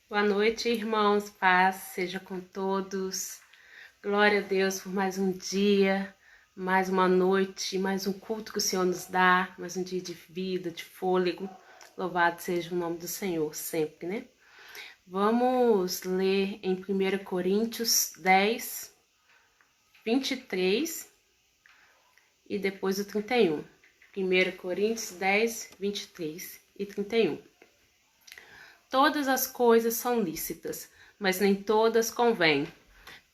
Boa noite, irmãos. Paz seja com todos. Glória a Deus por mais um dia, mais uma noite, mais um culto que o Senhor nos dá, mais um dia de vida, de fôlego. Louvado seja o nome do Senhor sempre, né? Vamos ler em 1 Coríntios 10, 23 e depois o 31. 1 Coríntios 10, 23 e 31. Todas as coisas são lícitas, mas nem todas convêm.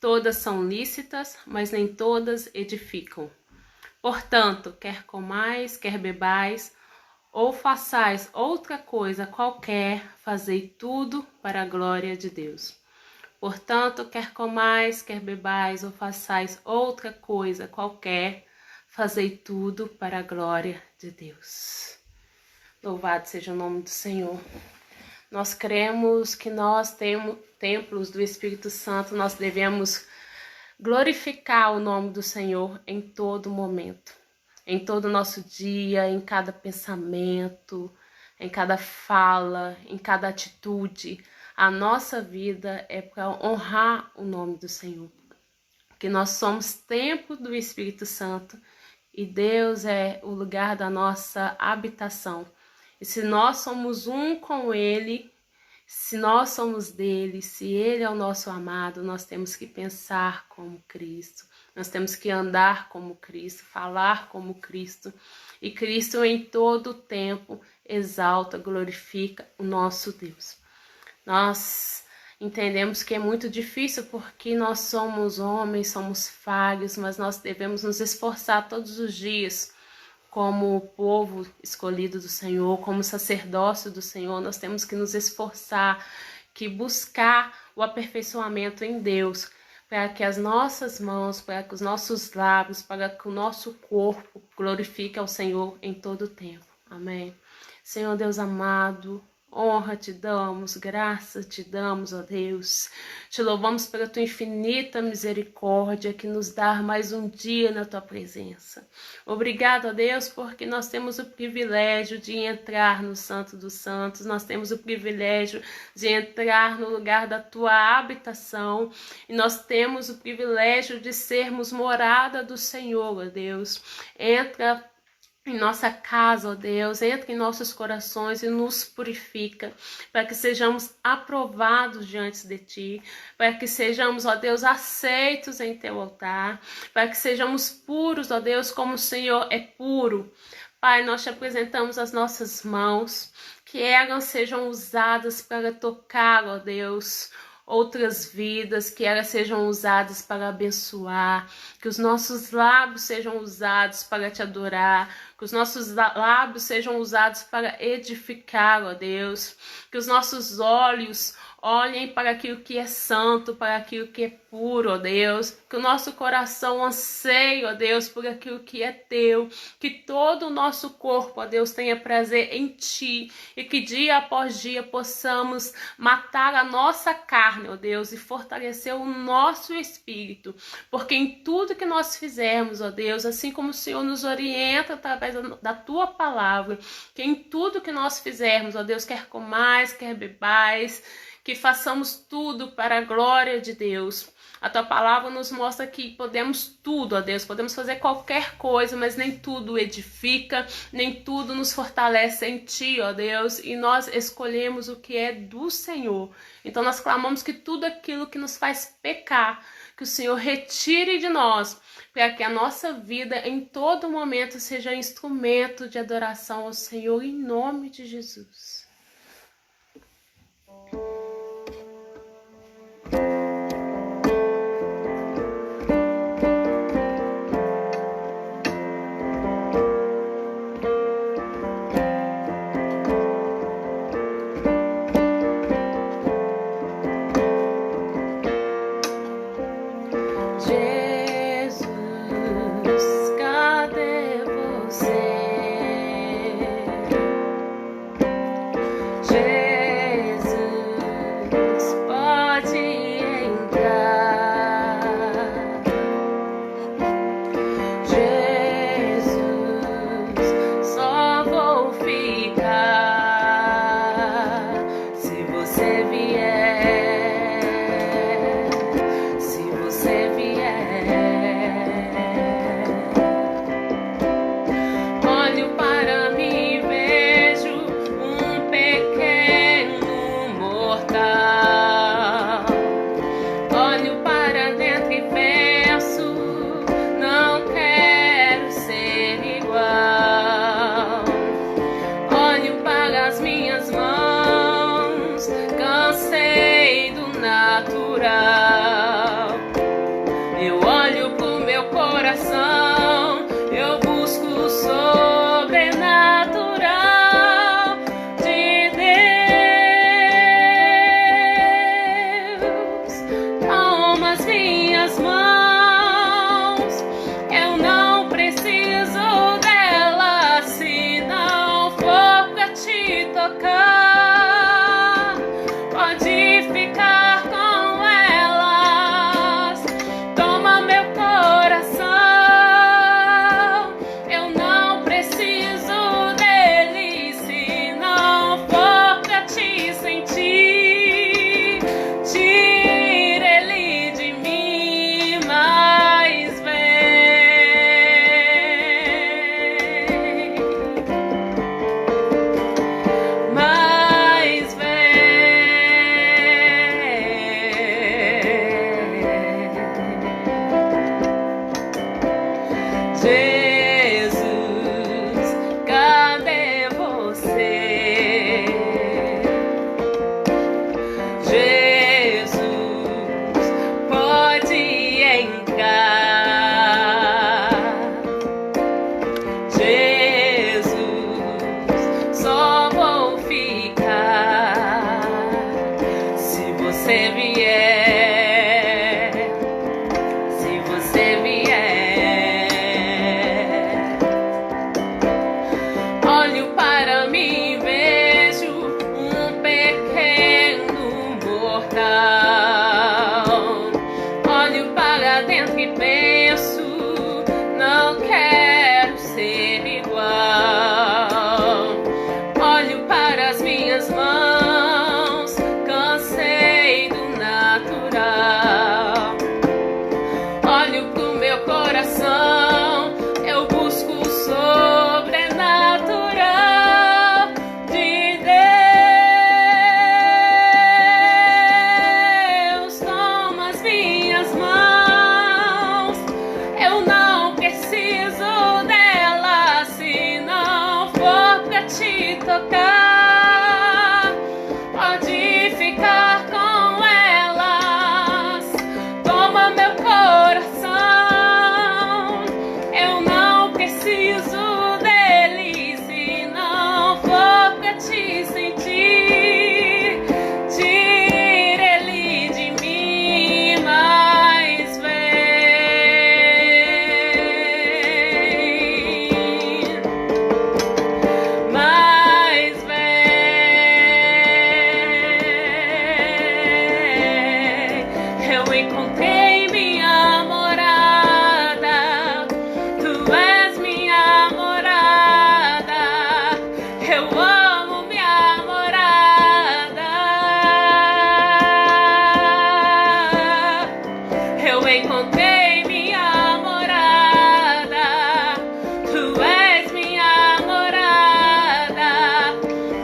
Todas são lícitas, mas nem todas edificam. Portanto, quer comais, quer bebais, ou façais outra coisa qualquer, fazei tudo para a glória de Deus. Portanto, quer comais, quer bebais, ou façais outra coisa qualquer, fazei tudo para a glória de Deus. Louvado seja o nome do Senhor. Nós cremos que nós temos templos do Espírito Santo, nós devemos glorificar o nome do Senhor em todo momento, em todo o nosso dia, em cada pensamento, em cada fala, em cada atitude. A nossa vida é para honrar o nome do Senhor, porque nós somos templo do Espírito Santo e Deus é o lugar da nossa habitação. E se nós somos um com Ele, se nós somos dele, se ele é o nosso amado, nós temos que pensar como Cristo, nós temos que andar como Cristo, falar como Cristo. E Cristo em todo o tempo exalta, glorifica o nosso Deus. Nós entendemos que é muito difícil porque nós somos homens, somos falhos, mas nós devemos nos esforçar todos os dias. Como povo escolhido do Senhor, como sacerdócio do Senhor, nós temos que nos esforçar, que buscar o aperfeiçoamento em Deus, para que as nossas mãos, para que os nossos lábios, para que o nosso corpo glorifique ao Senhor em todo o tempo. Amém. Senhor Deus amado, honra te damos, graça te damos, ó Deus. Te louvamos pela tua infinita misericórdia que nos dá mais um dia na tua presença. Obrigado, ó Deus, porque nós temos o privilégio de entrar no Santo dos Santos, nós temos o privilégio de entrar no lugar da tua habitação e nós temos o privilégio de sermos morada do Senhor, ó Deus. Entra em nossa casa, ó Deus, entra em nossos corações e nos purifica, para que sejamos aprovados diante de Ti, para que sejamos, ó Deus, aceitos em Teu altar, para que sejamos puros, ó Deus, como o Senhor é puro. Pai, nós Te apresentamos as nossas mãos, que elas sejam usadas para tocar, ó Deus, outras vidas, que elas sejam usadas para abençoar, que os nossos lábios sejam usados para te adorar, que os nossos lábios sejam usados para edificar, ó Deus, que os nossos olhos olhem para aquilo que é santo, para aquilo que é puro, ó Deus, que o nosso coração anseie, ó Deus, por aquilo que é teu, que todo o nosso corpo, ó Deus, tenha prazer em Ti, e que dia após dia possamos matar a nossa carne, ó Deus, e fortalecer o nosso espírito, porque em tudo que nós fizermos, ó Deus, assim como o Senhor nos orienta através da Tua palavra, que em tudo que nós fizermos, ó Deus, quer comais, quer bebais, que façamos tudo para a glória de Deus. A Tua palavra nos mostra que podemos tudo, ó Deus, podemos fazer qualquer coisa, mas nem tudo edifica, nem tudo nos fortalece em Ti, ó Deus, e nós escolhemos o que é do Senhor. Então nós clamamos que tudo aquilo que nos faz pecar, que o Senhor retire de nós, para que a nossa vida em todo momento seja instrumento de adoração ao Senhor, em nome de Jesus. você vier, se você vier, olho para mim e vejo um pequeno mortal. Olho para dentro e penso, não quero ser igual. Olho para as minhas mãos, cansei do natural. Olho pro meu coração, eu busco o sobrenatural de Deus. Toma as minhas mãos, eu não preciso delas se não for pra te tocar. Pode ficar com elas, toma meu coração, eu não preciso dele se não for pra te sentir. Tira ele de mim, mas vem, mas vem. Eu encontrei minha morada, tu és minha morada, eu amo minha morada. Eu encontrei minha morada, tu és minha morada,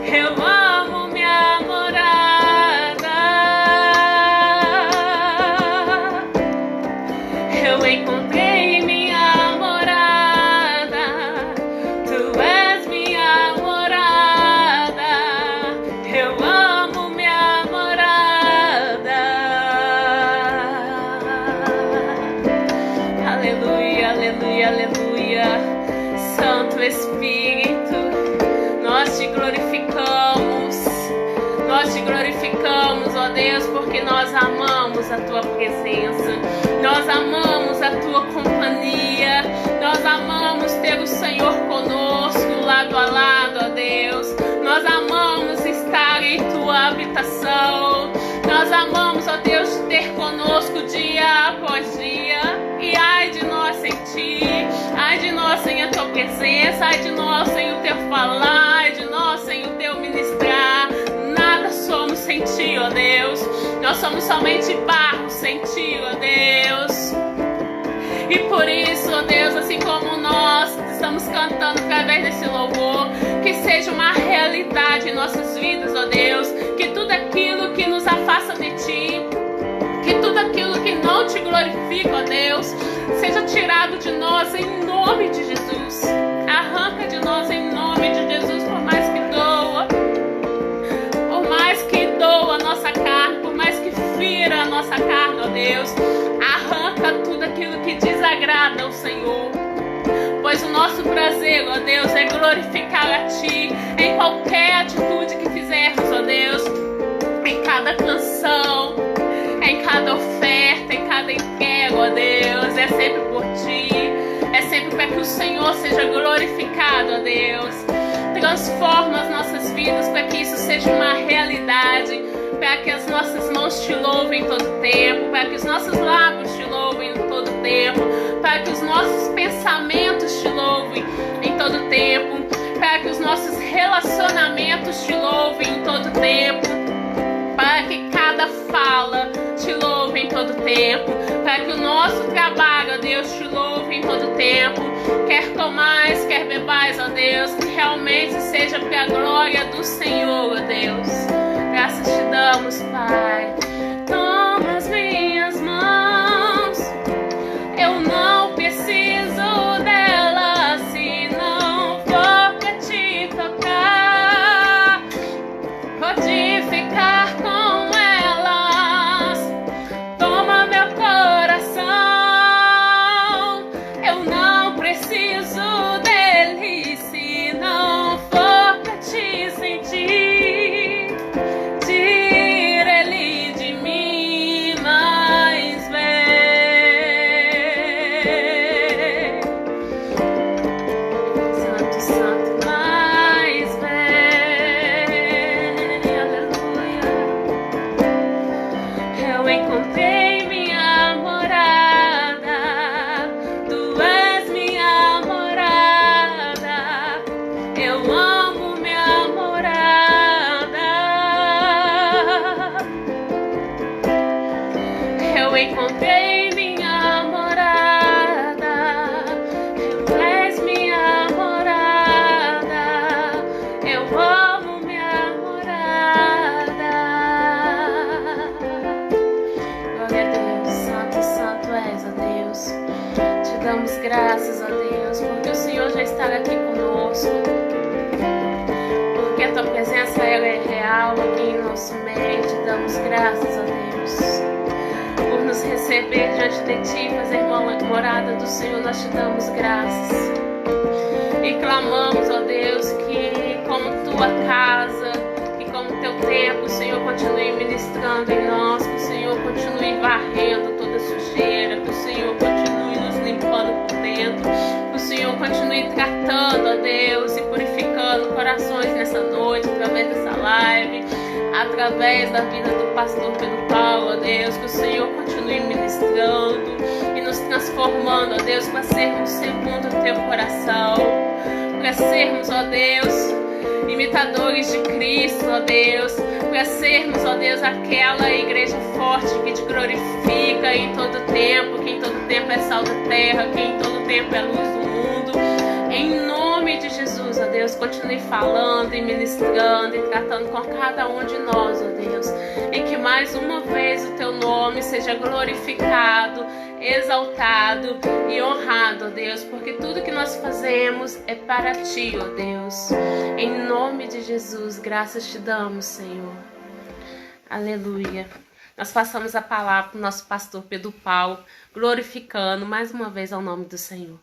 eu amo minha morada. Eu encontrei minha morada, tu és minha morada, eu amo minha morada. Aleluia, aleluia, aleluia. Santo Espírito, nós te glorificamos, ó Deus, porque nós amamos a tua presença, nós amamos a tua companhia, nós amamos ter o Senhor conosco, lado a lado, ó Deus. Nós amamos estar em tua habitação, nós amamos, ó Deus, ter conosco dia após dia. E ai de nós sem ti, ai de nós sem a tua presença, ai de nós sem o teu falar, ai de nós sem o teu ministrar. Nada somos sem ti, ó Deus. Nós somos somente barro sem ti, ó Deus. E por isso, ó Deus, assim como nós estamos cantando através desse louvor, que seja uma realidade em nossas vidas, ó Deus. Que tudo aquilo que nos afasta de ti, que tudo aquilo que não te glorifica, ó Deus, seja tirado de nós em nome de Jesus. Arranca de nós em nome de Jesus, por mais que doa, a nossa carne, por mais que fira a nossa carne, ó Deus. Arranca tudo aquilo que desagrada ao Senhor, pois o nosso prazer, ó Deus, é glorificar a ti em qualquer atitude que fizermos, ó Deus, em cada canção, em cada oferta, em cada entrega, ó Deus. É sempre por ti, é sempre para que o Senhor seja glorificado, ó Deus. Transforma as nossas vidas para que isso seja uma realidade, para que as nossas mãos te louvem todo tempo, para que os nossos lábios te louvem todo tempo, para que os nossos pensamentos te louvem em todo tempo, para que os nossos relacionamentos te louvem em todo tempo, para que cada fala te louve em todo tempo, para que o nosso trabalho, ó Deus, te louve em todo tempo. Quer comais, quer bebais, ó Deus, que realmente seja para a glória do Senhor, ó Deus. Graças te damos, Pai. Toma as minhas mãos, eu não preciso delas se não for pra te tocar. Pode ficar com elas, toma meu coração, eu não preciso dele se não for pra te sentir. encontrei minha morada, tu és minha morada, eu amo minha morada. Eu encontrei minha morada, tu és minha morada, eu amo minha morada. Glória a Deus, santo, santo és, ó Deus. Te damos graças, ó Deus, porque o Senhor já está aqui conosco, porque a tua presença ela é real aqui em nosso meio. Te damos graças, ó Deus, por nos receber diante de ti, fazer morada do Senhor. Nós te damos graças e clamamos, ó Deus, que como tua casa e como teu tempo, o Senhor continue ministrando em nós, que o Senhor continue varrendo toda sujeira, que o Senhor continue nos limpando por dentro, que o Senhor continue tratando, ó Deus, e purificando corações nessa noite, através dessa live, através da vida do pastor Pedro Paulo, ó Deus, que o Senhor continue ministrando e nos transformando, ó Deus, para sermos segundo o teu coração, para sermos, ó Deus, imitadores de Cristo, ó Deus, para sermos, ó Deus, aquela igreja forte que te glorifica em todo tempo, que em todo tempo é sal da terra, que em todo tempo é luz do mundo. Em nome de Jesus, ó Deus, continue falando e ministrando e tratando com cada um de nós, ó Deus, e que mais uma vez o teu nome seja glorificado, exaltado e honrado, ó Deus, porque tudo que nós fazemos é para ti, ó Deus. Em nome de Jesus, graças te damos, Senhor. Aleluia. Nós passamos a palavra para o nosso pastor Pedro Paulo, glorificando mais uma vez ao nome do Senhor.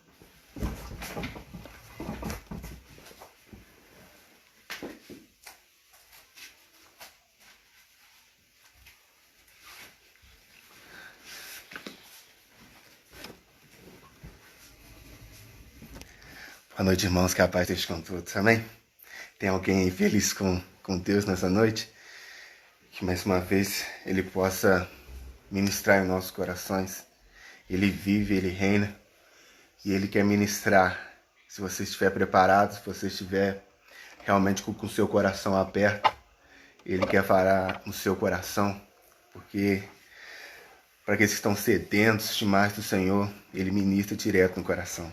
Boa noite, irmãos, que a paz esteja com todos, amém? Tem alguém feliz com Deus nessa noite? Que mais uma vez Ele possa ministrar em nossos corações. Ele vive, Ele reina e Ele quer ministrar. Se você estiver preparado, se você estiver realmente com o seu coração aberto, Ele quer falar no seu coração, porque para aqueles que estão sedentos demais do Senhor, Ele ministra direto no coração.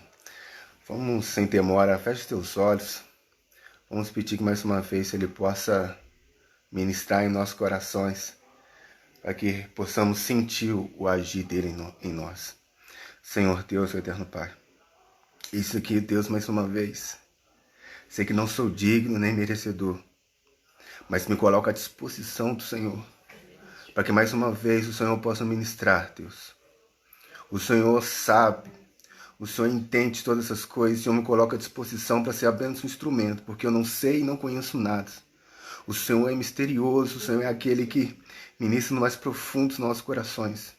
Vamos, sem demora, feche os teus olhos. Vamos pedir que mais uma vez Ele possa ministrar em nossos corações, para que possamos sentir o agir dEle em nós. Senhor Deus, eterno Pai, isso aqui, Deus, mais uma vez, sei que não sou digno nem merecedor, mas me coloco à disposição do Senhor, para que mais uma vez o Senhor possa ministrar, Deus. O Senhor sabe, o Senhor entende todas essas coisas e eu me coloco à disposição para ser apenas um instrumento, porque eu não sei e não conheço nada. O Senhor é misterioso, o Senhor é aquele que ministra no mais profundo dos nossos corações.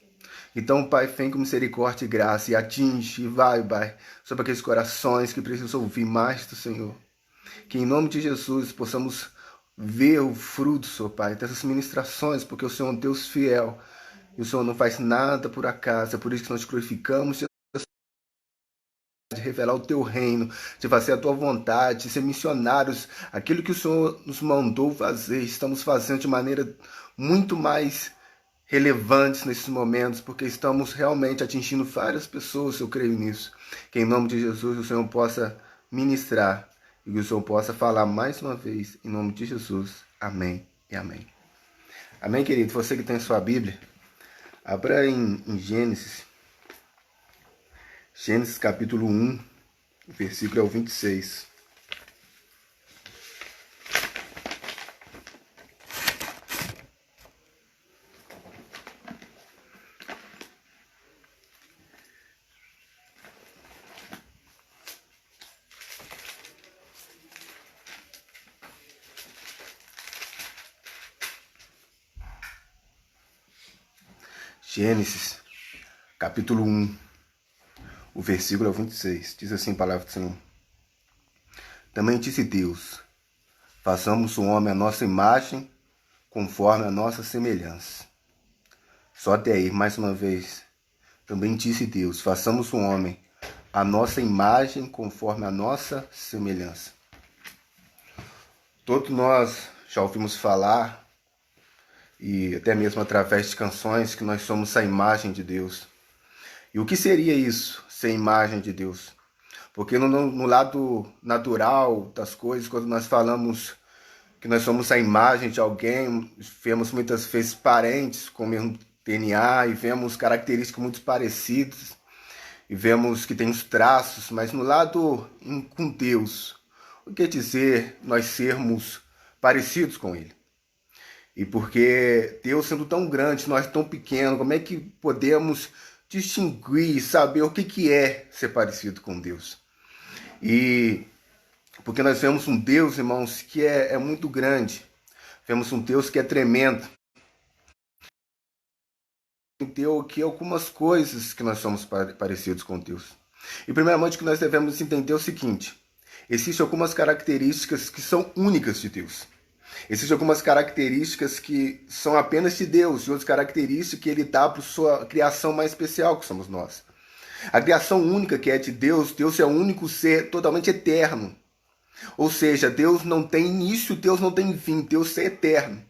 Então, Pai, vem com misericórdia e graça e atinge e vai, Pai, sobre aqueles corações que precisam ouvir mais do Senhor. Que em nome de Jesus possamos ver o fruto, Senhor Pai, dessas ministrações, porque o Senhor é um Deus fiel e o Senhor não faz nada por acaso. É por isso que nós te glorificamos, de revelar o teu reino, de fazer a tua vontade, de ser missionários. Aquilo que o Senhor nos mandou fazer, estamos fazendo de maneira muito mais relevante nesses momentos, porque estamos realmente atingindo várias pessoas, eu creio nisso. Que em nome de Jesus o Senhor possa ministrar e que o Senhor possa falar mais uma vez, em nome de Jesus. Amém e amém. Amém, querido? Você que tem sua Bíblia, abra em Gênesis. Gênesis capítulo 1, versículo é o 26. Gênesis capítulo 1. O versículo é o 26, diz assim a palavra do Senhor. Também disse Deus, façamos o homem à nossa imagem, conforme a nossa semelhança. Só até aí, mais uma vez. Também disse Deus, façamos um homem a nossa imagem conforme a nossa semelhança. Todos nós já ouvimos falar, e até mesmo através de canções, que nós somos a imagem de Deus. E o que seria isso, ser imagem de Deus? Porque no lado natural das coisas, quando nós falamos que nós somos a imagem de alguém, vemos muitas vezes parentes com o mesmo DNA e vemos características muito parecidas e vemos que tem os traços, mas no lado com Deus, o que quer dizer nós sermos parecidos com Ele? E porque Deus sendo tão grande, nós tão pequenos, como é que podemos distinguir, saber o que é ser parecido com Deus? E porque nós vemos um Deus, irmãos, que é muito grande. Vemos um Deus que é tremendo. Entendeu que algumas coisas que nós somos parecidos com Deus. E primeiramente que nós devemos entender o seguinte: existem algumas características que são únicas de Deus. Existem algumas características que são apenas de Deus e outras características que Ele dá para sua criação mais especial, que somos nós. A criação única que é de Deus, Deus é o único ser totalmente eterno. Ou seja, Deus não tem início, Deus não tem fim, Deus é eterno.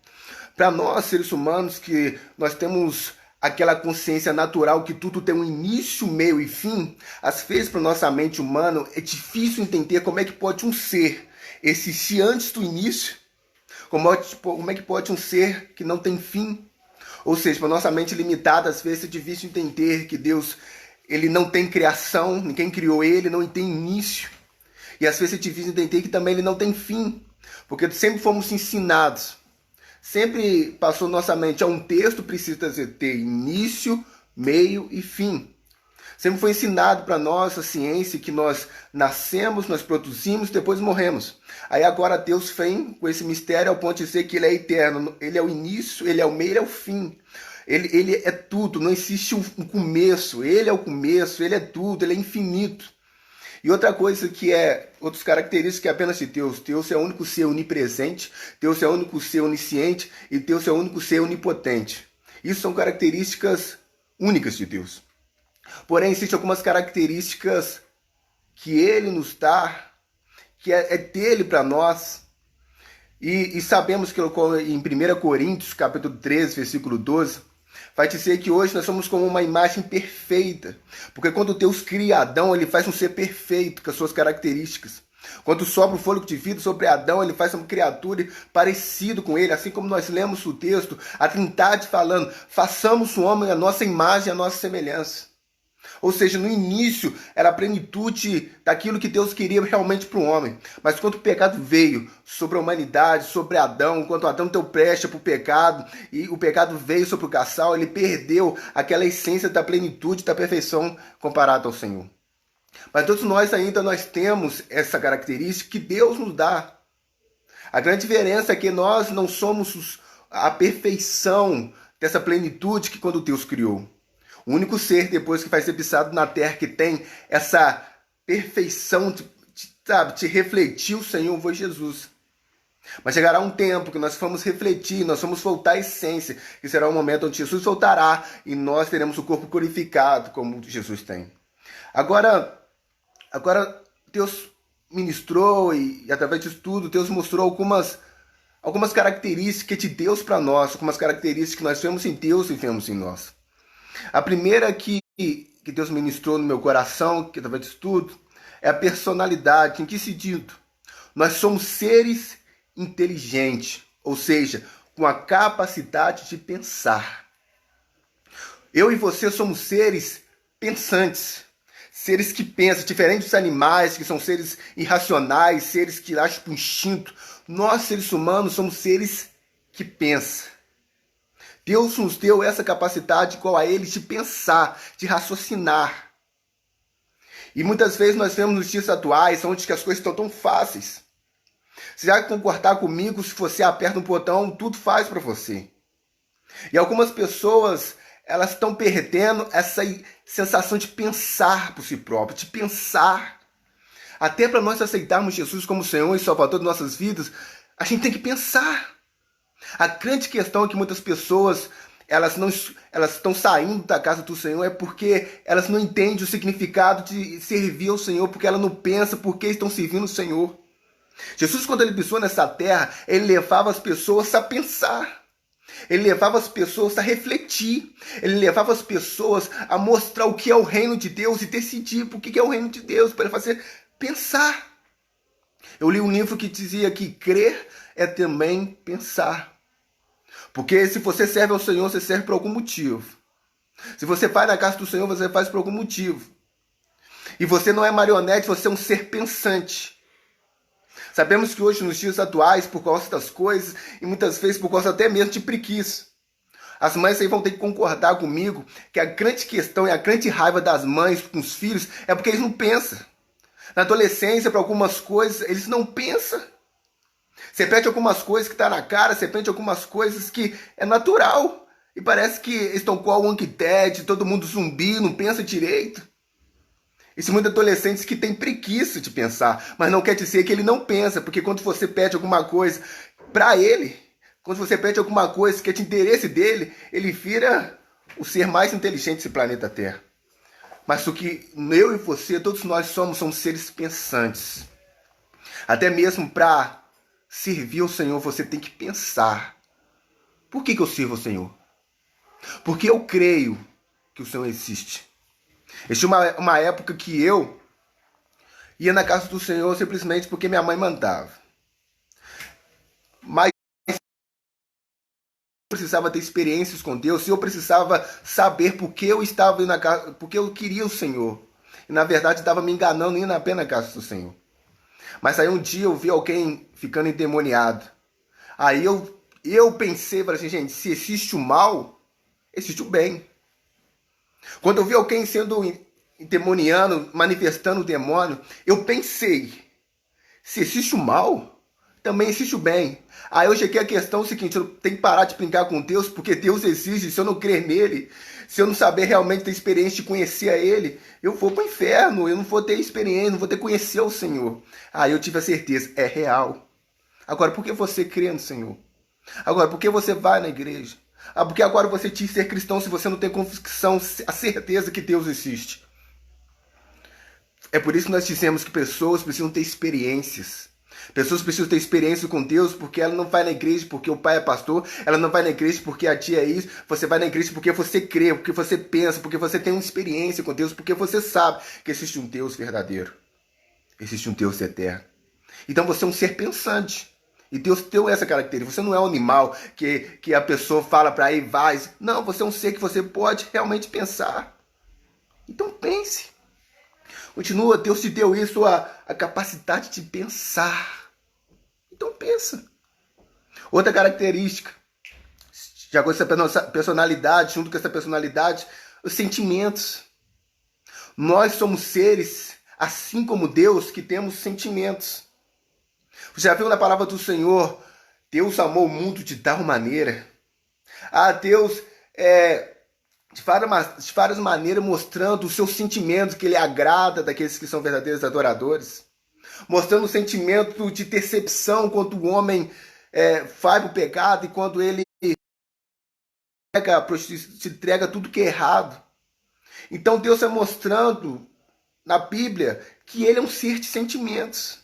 Para nós, seres humanos, que nós temos aquela consciência natural que tudo tem um início, meio e fim, às vezes para nossa mente humana é difícil entender como é que pode um ser existir antes do início, como é que pode um ser que não tem fim. Ou seja, para nossa mente limitada, às vezes é difícil entender que Deus, Ele não tem criação, ninguém criou Ele, não tem início. E às vezes é difícil entender que também Ele não tem fim, porque sempre fomos ensinados. Sempre passou nossa mente a um texto precisa ter início, meio e fim. Sempre foi ensinado para nós a ciência que nós nascemos, nós produzimos, depois morremos. Aí agora Deus vem com esse mistério ao ponto de dizer que Ele é eterno. Ele é o início, Ele é o meio, Ele é o fim. Ele é tudo, não existe um começo. Ele é o começo, Ele é tudo, Ele é infinito. E outra coisa outras características que é apenas de Deus. Deus é o único ser onipresente, Deus é o único ser onisciente e Deus é o único ser onipotente. Isso são características únicas de Deus. Porém, existem algumas características que Ele nos dá, que é dele para nós. E sabemos que em 1 Coríntios, capítulo 13, versículo 12, vai dizer que hoje nós somos como uma imagem perfeita. Porque quando Deus cria Adão, Ele faz um ser perfeito, com as suas características. Quando sopra o fôlego de vida sobre Adão, Ele faz uma criatura parecida com Ele. Assim como nós lemos o texto, a Trindade falando, façamos o homem a nossa imagem, a nossa semelhança. Ou seja, no início era a plenitude daquilo que Deus queria realmente para o homem. Mas quando o pecado veio sobre a humanidade, sobre Adão, quando Adão deu brecha para o pecado, e o pecado veio sobre o casal, ele perdeu aquela essência da plenitude, da perfeição comparada ao Senhor. Mas todos nós ainda temos essa característica que Deus nos dá. A grande diferença é que nós não somos a perfeição dessa plenitude que quando Deus criou. O único ser, depois que vai ser pisado na terra, que tem essa perfeição de refletir o Senhor, foi Jesus. Mas chegará um tempo que nós vamos refletir, nós vamos voltar à essência, que será o momento onde Jesus voltará e nós teremos o corpo glorificado, como Jesus tem. Agora Deus ministrou e através disso tudo, Deus mostrou algumas características de Deus para nós, algumas características que nós vemos em Deus e vemos em nós. A primeira que Deus ministrou no meu coração, que através disso tudo, é a personalidade. Em que sentido? Nós somos seres inteligentes, ou seja, com a capacidade de pensar. Eu e você somos seres pensantes, seres que pensam, diferente dos animais, que são seres irracionais, seres que agem por instinto. Nós, seres humanos, somos seres que pensam. Deus nos deu essa capacidade igual a Ele de pensar, de raciocinar. E muitas vezes nós vemos nos dias atuais, onde as coisas estão tão fáceis. Você vai concordar comigo, se você aperta um botão, tudo faz para você. E algumas pessoas, elas estão perdendo essa sensação de pensar por si próprio, de pensar. Até para nós aceitarmos Jesus como Senhor e Salvador de nossas vidas, a gente tem que pensar. A grande questão é que muitas pessoas, elas estão saindo da casa do Senhor é porque elas não entendem o significado de servir ao Senhor, porque elas não pensam por que estão servindo o Senhor. Jesus, quando ele pisou nessa terra, ele levava as pessoas a pensar. Ele levava as pessoas a refletir. Ele levava as pessoas a mostrar o que é o reino de Deus e decidir por que é o reino de Deus, para ele fazer pensar. Eu li um livro que dizia que crer é também pensar. Porque se você serve ao Senhor, você serve por algum motivo. Se você vai na casa do Senhor, você faz por algum motivo. E você não é marionete, você é um ser pensante. Sabemos que hoje, nos dias atuais, por causa das coisas, e muitas vezes por causa até mesmo de preguiça, as mães aí vão ter que concordar comigo que a grande questão e a grande raiva das mães com os filhos é porque eles não pensam. Na adolescência, para algumas coisas, eles não pensam. Você pede algumas coisas que está na cara, você pede algumas coisas que é natural. E parece que estão com o Walking Dead, todo mundo zumbi, não pensa direito. Existem muitos adolescentes que têm preguiça de pensar, mas não quer dizer que ele não pensa, porque quando você pede alguma coisa para ele, quando você pede alguma coisa que é de interesse dele, ele vira o ser mais inteligente desse planeta Terra. Mas o que eu e você, todos nós somos seres pensantes. Até mesmo para servir ao Senhor, você tem que pensar. Por que eu sirvo ao Senhor? Porque eu creio que o Senhor existe. Existe uma época que eu ia na casa do Senhor simplesmente porque minha mãe mandava. Mas eu precisava ter experiências com Deus, eu precisava saber por que eu estava indo na casa, porque eu queria o Senhor. E na verdade estava me enganando indo apenas na casa do Senhor. Mas aí um dia eu vi alguém ficando endemoniado. Aí eu pensei, falei assim, gente, se existe o mal, existe o bem. Quando eu vi alguém sendo endemoniando, manifestando o demônio, eu pensei, se existe o mal, também existe o bem. Aí eu cheguei à questão seguinte, eu tenho que parar de brincar com Deus, porque Deus existe, se eu não crer nele, se eu não saber realmente ter experiência de conhecer a ele, eu vou para o inferno, eu não vou ter experiência, não vou ter conhecer o Senhor. Aí eu tive a certeza, é real. Agora, por que você crê no Senhor? Agora, por que você vai na igreja? Porque agora você diz ser cristão se você não tem convicção, a certeza que Deus existe. É por isso que nós dizemos que pessoas precisam ter experiências. Pessoas precisam ter experiência com Deus porque ela não vai na igreja porque o pai é pastor, ela não vai na igreja porque a tia é isso, você vai na igreja porque você crê, porque você pensa, porque você tem uma experiência com Deus, porque você sabe que existe um Deus verdadeiro, existe um Deus eterno. Então você é um ser pensante. E Deus deu essa característica. Você não é um animal que a pessoa fala para aí, vai. Não, você é um ser que você pode realmente pensar. Então pense. Continua, Deus te deu isso, a capacidade de pensar. Então pensa. Outra característica, já com essa personalidade, junto com essa personalidade, os sentimentos. Nós somos seres, assim como Deus, que temos sentimentos. Você já viu na palavra do Senhor, Deus amou o mundo de tal maneira. Deus de várias maneiras mostrando os seus sentimentos, que ele agrada daqueles que são verdadeiros adoradores. Mostrando o sentimento de decepção quando o homem vai para o pecado e quando ele se entrega tudo que é errado. Então Deus está mostrando na Bíblia que ele é um ser de sentimentos.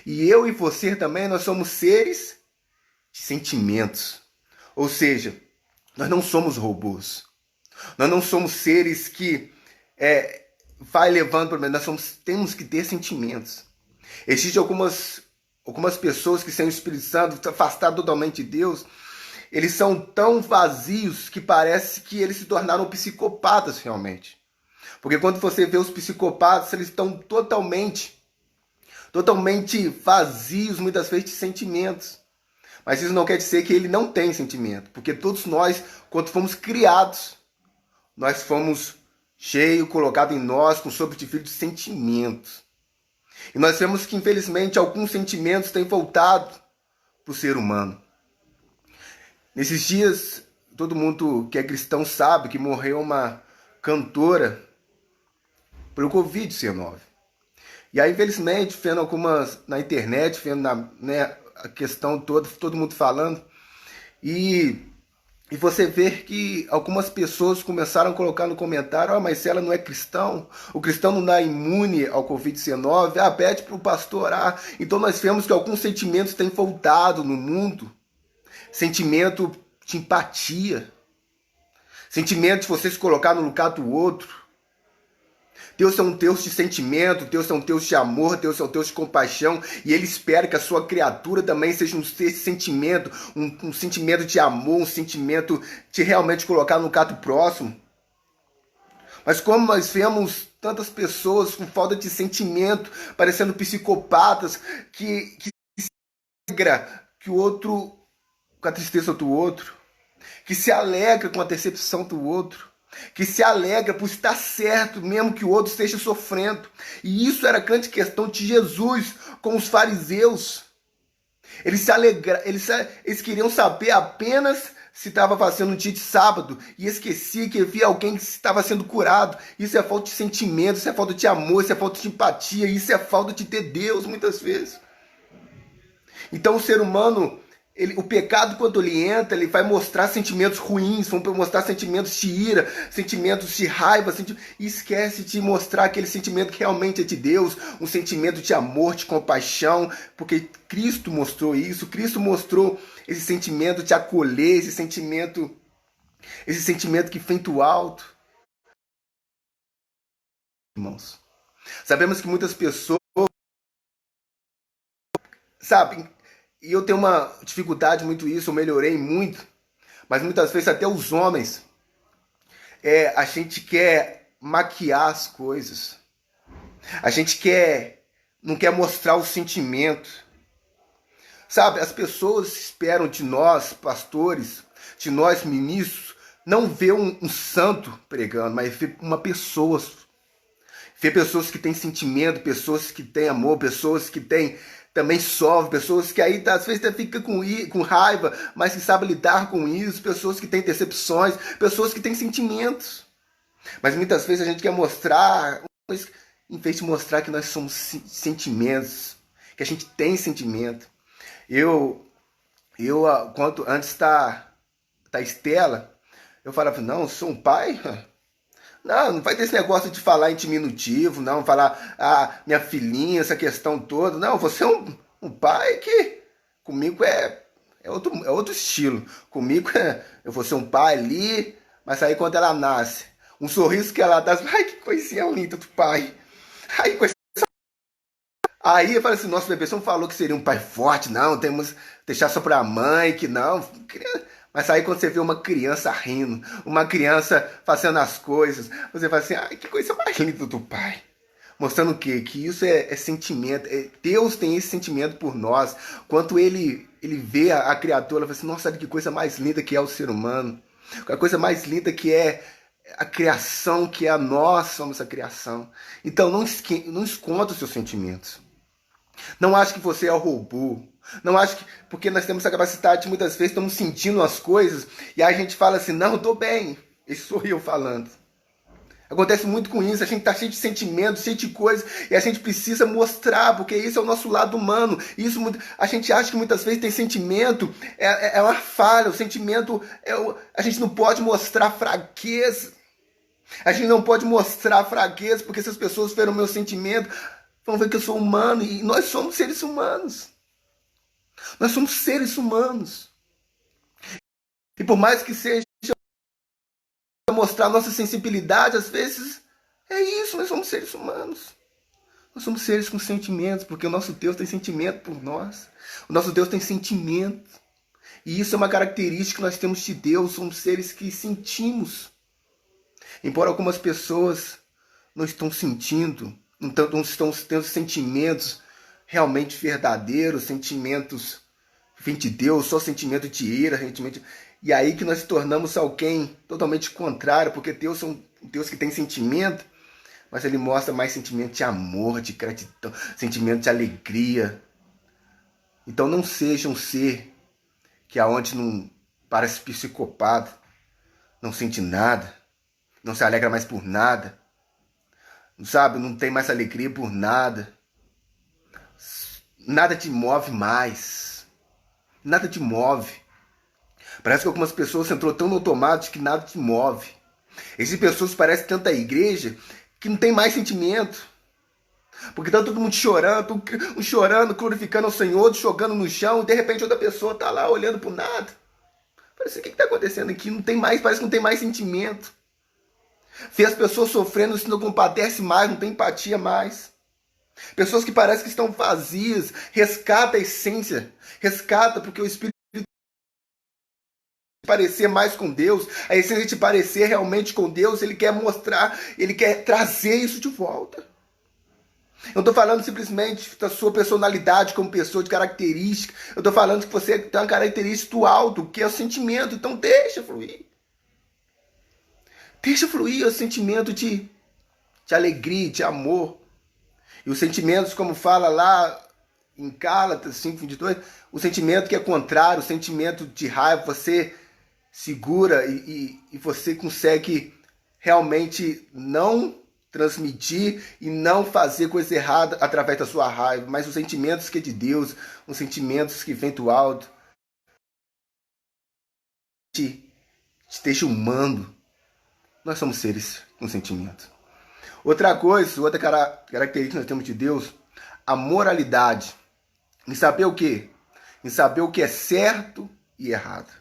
E eu e você também, nós somos seres de sentimentos. Ou seja, nós não somos robôs. Nós não somos seres que vai levando para nós temos que ter sentimentos. Existem algumas pessoas que sem o Espírito Santo, afastadas totalmente de Deus, eles são tão vazios que parece que eles se tornaram psicopatas realmente. Porque quando você vê os psicopatas, eles estão totalmente vazios, muitas vezes, de sentimentos. Mas isso não quer dizer que ele não tem sentimento. Porque todos nós, quando fomos criados, nós fomos cheios, colocados em nós, com sobreviver de sentimentos. E nós vemos que, infelizmente, alguns sentimentos têm voltado para o ser humano. Nesses dias, todo mundo que é cristão sabe que morreu uma cantora pelo Covid-19. E aí, infelizmente, vendo algumas na internet, vendo a questão toda, todo mundo falando. E E você vê que algumas pessoas começaram a colocar no comentário: ah, mas se ela não é cristão, o cristão não dá imune ao Covid-19, ah, pede para o pastor orar. Então nós vemos que alguns sentimentos têm voltado no mundo. Sentimento de empatia, sentimento de você se colocar no lugar do outro. Deus é um Deus de sentimento, Deus é um Deus de amor, Deus é um Deus de compaixão, e Ele espera que a sua criatura também seja esse sentimento, um sentimento de amor, um sentimento de realmente colocar no lugar do próximo. Mas como nós vemos tantas pessoas com falta de sentimento, parecendo psicopatas, que se alegra que o outro, com a tristeza do outro, que se alegra com a decepção do outro, que se alegra por estar certo, mesmo que o outro esteja sofrendo. E isso era a grande questão de Jesus com os fariseus. Eles queriam saber apenas se estava fazendo um dia de sábado e esquecia que havia alguém que estava sendo curado. Isso é falta de sentimento, isso é falta de amor, isso é falta de empatia, isso é falta de ter Deus muitas vezes. Então o ser humano, o pecado, quando ele entra, ele vai mostrar sentimentos ruins, vai mostrar sentimentos de ira, sentimentos de raiva, e esquece de mostrar aquele sentimento que realmente é de Deus, um sentimento de amor, de compaixão, porque Cristo mostrou isso, Cristo mostrou esse sentimento de acolher, esse sentimento que vem do alto. Irmãos, sabemos que muitas pessoas, sabe, e eu tenho uma dificuldade muito isso, eu melhorei muito, mas muitas vezes até os homens, a gente quer maquiar as coisas. A gente não quer mostrar o sentimento. Sabe, as pessoas esperam de nós, pastores, de nós, ministros, não ver um santo pregando, mas ver uma pessoa. Ver pessoas que têm sentimento, pessoas que têm amor, pessoas que têm também sofrem, pessoas que aí às vezes até fica com raiva, mas que sabem lidar com isso, pessoas que têm decepções, pessoas que têm sentimentos. Mas muitas vezes a gente quer mostrar, em vez de mostrar que nós somos sentimentos, que a gente tem sentimento. Quando antes da Estela, eu falava: não, eu sou um pai. Não vai ter esse negócio de falar em diminutivo, não, falar, minha filhinha, essa questão toda. Não, você é um pai que comigo é outro estilo. Comigo eu vou ser um pai ali, mas aí quando ela nasce, um sorriso que ela dá, ai, que coisinha linda do pai. Ai, coisa... Aí eu falei assim: nossa, bebê, você não falou que seria um pai forte, não, temos que deixar só pra mãe, que não. Mas aí quando você vê uma criança rindo, uma criança fazendo as coisas, você fala assim: ai, que coisa mais linda do pai. Mostrando o quê? Que isso é sentimento. Deus tem esse sentimento por nós. Quando ele vê a criatura, ele fala assim: nossa, olha que coisa mais linda que é o ser humano. A coisa mais linda que é a criação, que é nós somos a criação. Então não esconda os seus sentimentos. Não acho que você é o robô. Não acho que... Porque nós temos essa capacidade, muitas vezes estamos sentindo as coisas e aí a gente fala assim: não, eu tô bem. Isso sou eu falando. Acontece muito com isso, a gente tá cheio de sentimentos, cheio de coisas, e a gente precisa mostrar, porque isso é o nosso lado humano. Isso, a gente acha que muitas vezes tem sentimento, é uma falha, o sentimento, a gente não pode mostrar fraqueza. A gente não pode mostrar fraqueza, porque se as pessoas verem o meu sentimento, vão ver que eu sou humano, e nós somos seres humanos. Nós somos seres humanos. E por mais que seja mostrar nossa sensibilidade, às vezes é isso, nós somos seres humanos. Nós somos seres com sentimentos, porque o nosso Deus tem sentimento por nós. O nosso Deus tem sentimento. E isso é uma característica que nós temos de Deus, somos seres que sentimos. Embora algumas pessoas não estão sentindo, não estão tendo sentimentos realmente verdadeiros, sentimentos vêm de Deus, só sentimento de ira, sentimento... E aí que nós tornamos alguém totalmente contrário, porque Deus é um Deus que tem sentimento, mas ele mostra mais sentimento de amor, de gratidão, sentimento de alegria. Então não seja um ser que aonde não parece psicopata, não sente nada, não se alegra mais por nada, sabe, não tem mais alegria por nada. Nada te move mais. Nada te move. Parece que algumas pessoas entrou tão no automático que nada te move. Existem pessoas que parecem tanta igreja que não tem mais sentimento. Porque tá todo mundo chorando, um chorando, glorificando ao Senhor, outro jogando no chão, e de repente outra pessoa tá lá olhando pro nada. Parece, o que tá acontecendo aqui? Não tem mais, parece que não tem mais sentimento. Vê as pessoas sofrendo, se não compadece mais, não tem empatia mais. Pessoas que parecem que estão vazias, rescata a essência, rescata porque o Espírito parecer mais com Deus, a essência de parecer realmente com Deus, ele quer mostrar, ele quer trazer isso de volta. Eu não estou falando simplesmente da sua personalidade como pessoa, de característica. Eu estou falando que você tem uma característica do alto, que é o sentimento. Então deixa fluir. Deixa fluir o sentimento de alegria, de amor. E os sentimentos, como fala lá em Gálatas 5:22, o sentimento que é contrário, o sentimento de raiva, você segura e você consegue realmente não transmitir e não fazer coisa errada através da sua raiva, mas os sentimentos que é de Deus, os sentimentos que vêm do alto, te deixa humano. Nós somos seres com sentimento. Outra coisa, outra característica que nós temos de Deus, a moralidade. Em saber o quê? Em saber o que é certo e errado.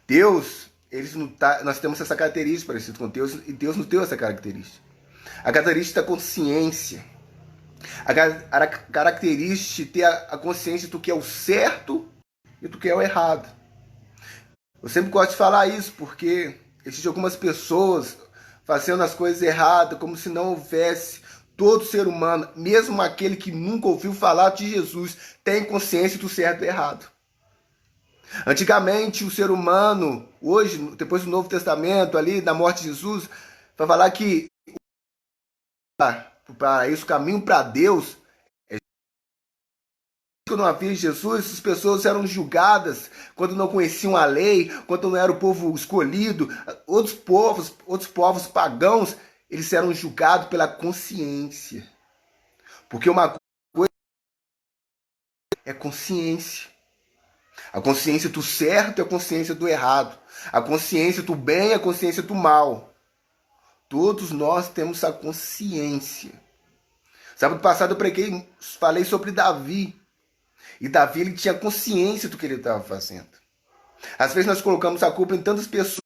Deus, nós temos essa característica parecida com Deus, e Deus nos deu essa característica. A característica da consciência. A característica de ter a consciência do que é o certo e do que é o errado. Eu sempre gosto de falar isso, porque existem algumas pessoas fazendo as coisas erradas, como se não houvesse. Todo ser humano, mesmo aquele que nunca ouviu falar de Jesus, tem consciência do certo e errado. Antigamente, o ser humano, hoje, depois do Novo Testamento, ali, da morte de Jesus, vai falar que para isso, o caminho para Deus é quando não havia Jesus, as pessoas eram julgadas quando não conheciam a lei, quando não era o povo escolhido. Outros povos pagãos, eles eram julgados pela consciência. Porque uma coisa é consciência. A consciência do certo é a consciência do errado. A consciência do bem é a consciência do mal. Todos nós temos a consciência. Sábado passado eu falei sobre Davi. E Davi, ele tinha consciência do que ele estava fazendo. Às vezes nós colocamos a culpa em tantas pessoas.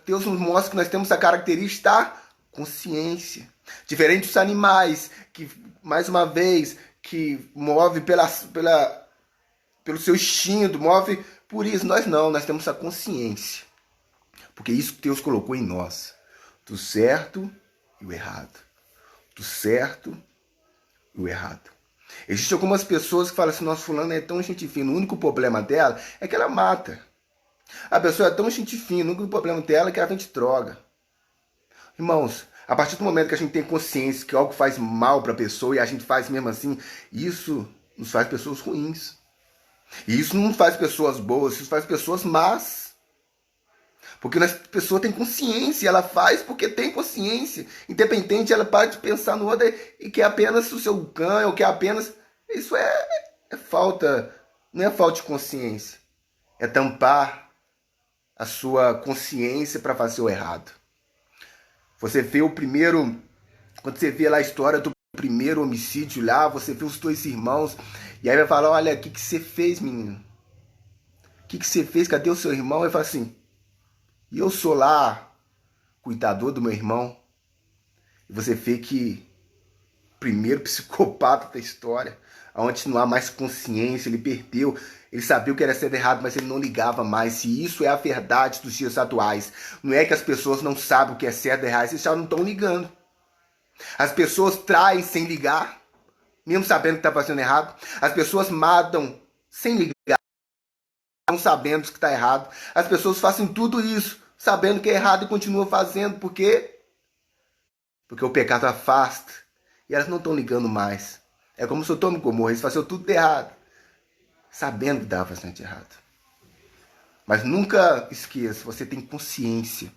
Deus nos mostra que nós temos a característica da consciência. Diferente dos animais, que, mais uma vez, que move pelo seu instinto, move por isso. Nós não, nós temos a consciência. Porque isso que Deus colocou em nós. Do certo e o errado. Do certo e o errado. Existem algumas pessoas que falam assim, nossa, fulano é tão gente fina, o único problema dela é que ela mata. A pessoa é tão gente fina, o único problema dela é que ela vende droga. Irmãos, a partir do momento que a gente tem consciência que algo faz mal para a pessoa e a gente faz mesmo assim, isso nos faz pessoas ruins. E isso não faz pessoas boas, isso faz pessoas más. Porque a pessoa tem consciência, ela faz porque tem consciência. Independente, ela para de pensar no outro e quer apenas o seu ganho, ou quer apenas... Isso é falta, não é falta de consciência. É tampar a sua consciência para fazer o errado. Você vê quando você vê lá a história do primeiro homicídio lá, você vê os dois irmãos, e aí vai falar, olha, o que você fez, menino? O que você fez? Cadê o seu irmão? Ele fala assim, e eu sou lá, cuidador do meu irmão. E você vê que o primeiro psicopata da história, onde não há mais consciência, ele perdeu, ele sabia o que era certo e errado, mas ele não ligava mais. E isso é a verdade dos dias atuais. Não é que as pessoas não sabem o que é certo e errado, eles já não estão ligando. As pessoas traem sem ligar, mesmo sabendo que está fazendo errado. As pessoas matam sem ligar, não sabendo que está errado. As pessoas fazem tudo isso sabendo que é errado e continuam fazendo. Por quê? Porque o pecado afasta e elas não estão ligando mais. É como se o Sodoma e Gomorra, eles faziam tudo errado, sabendo que estava fazendo errado. Mas nunca esqueça, você tem consciência.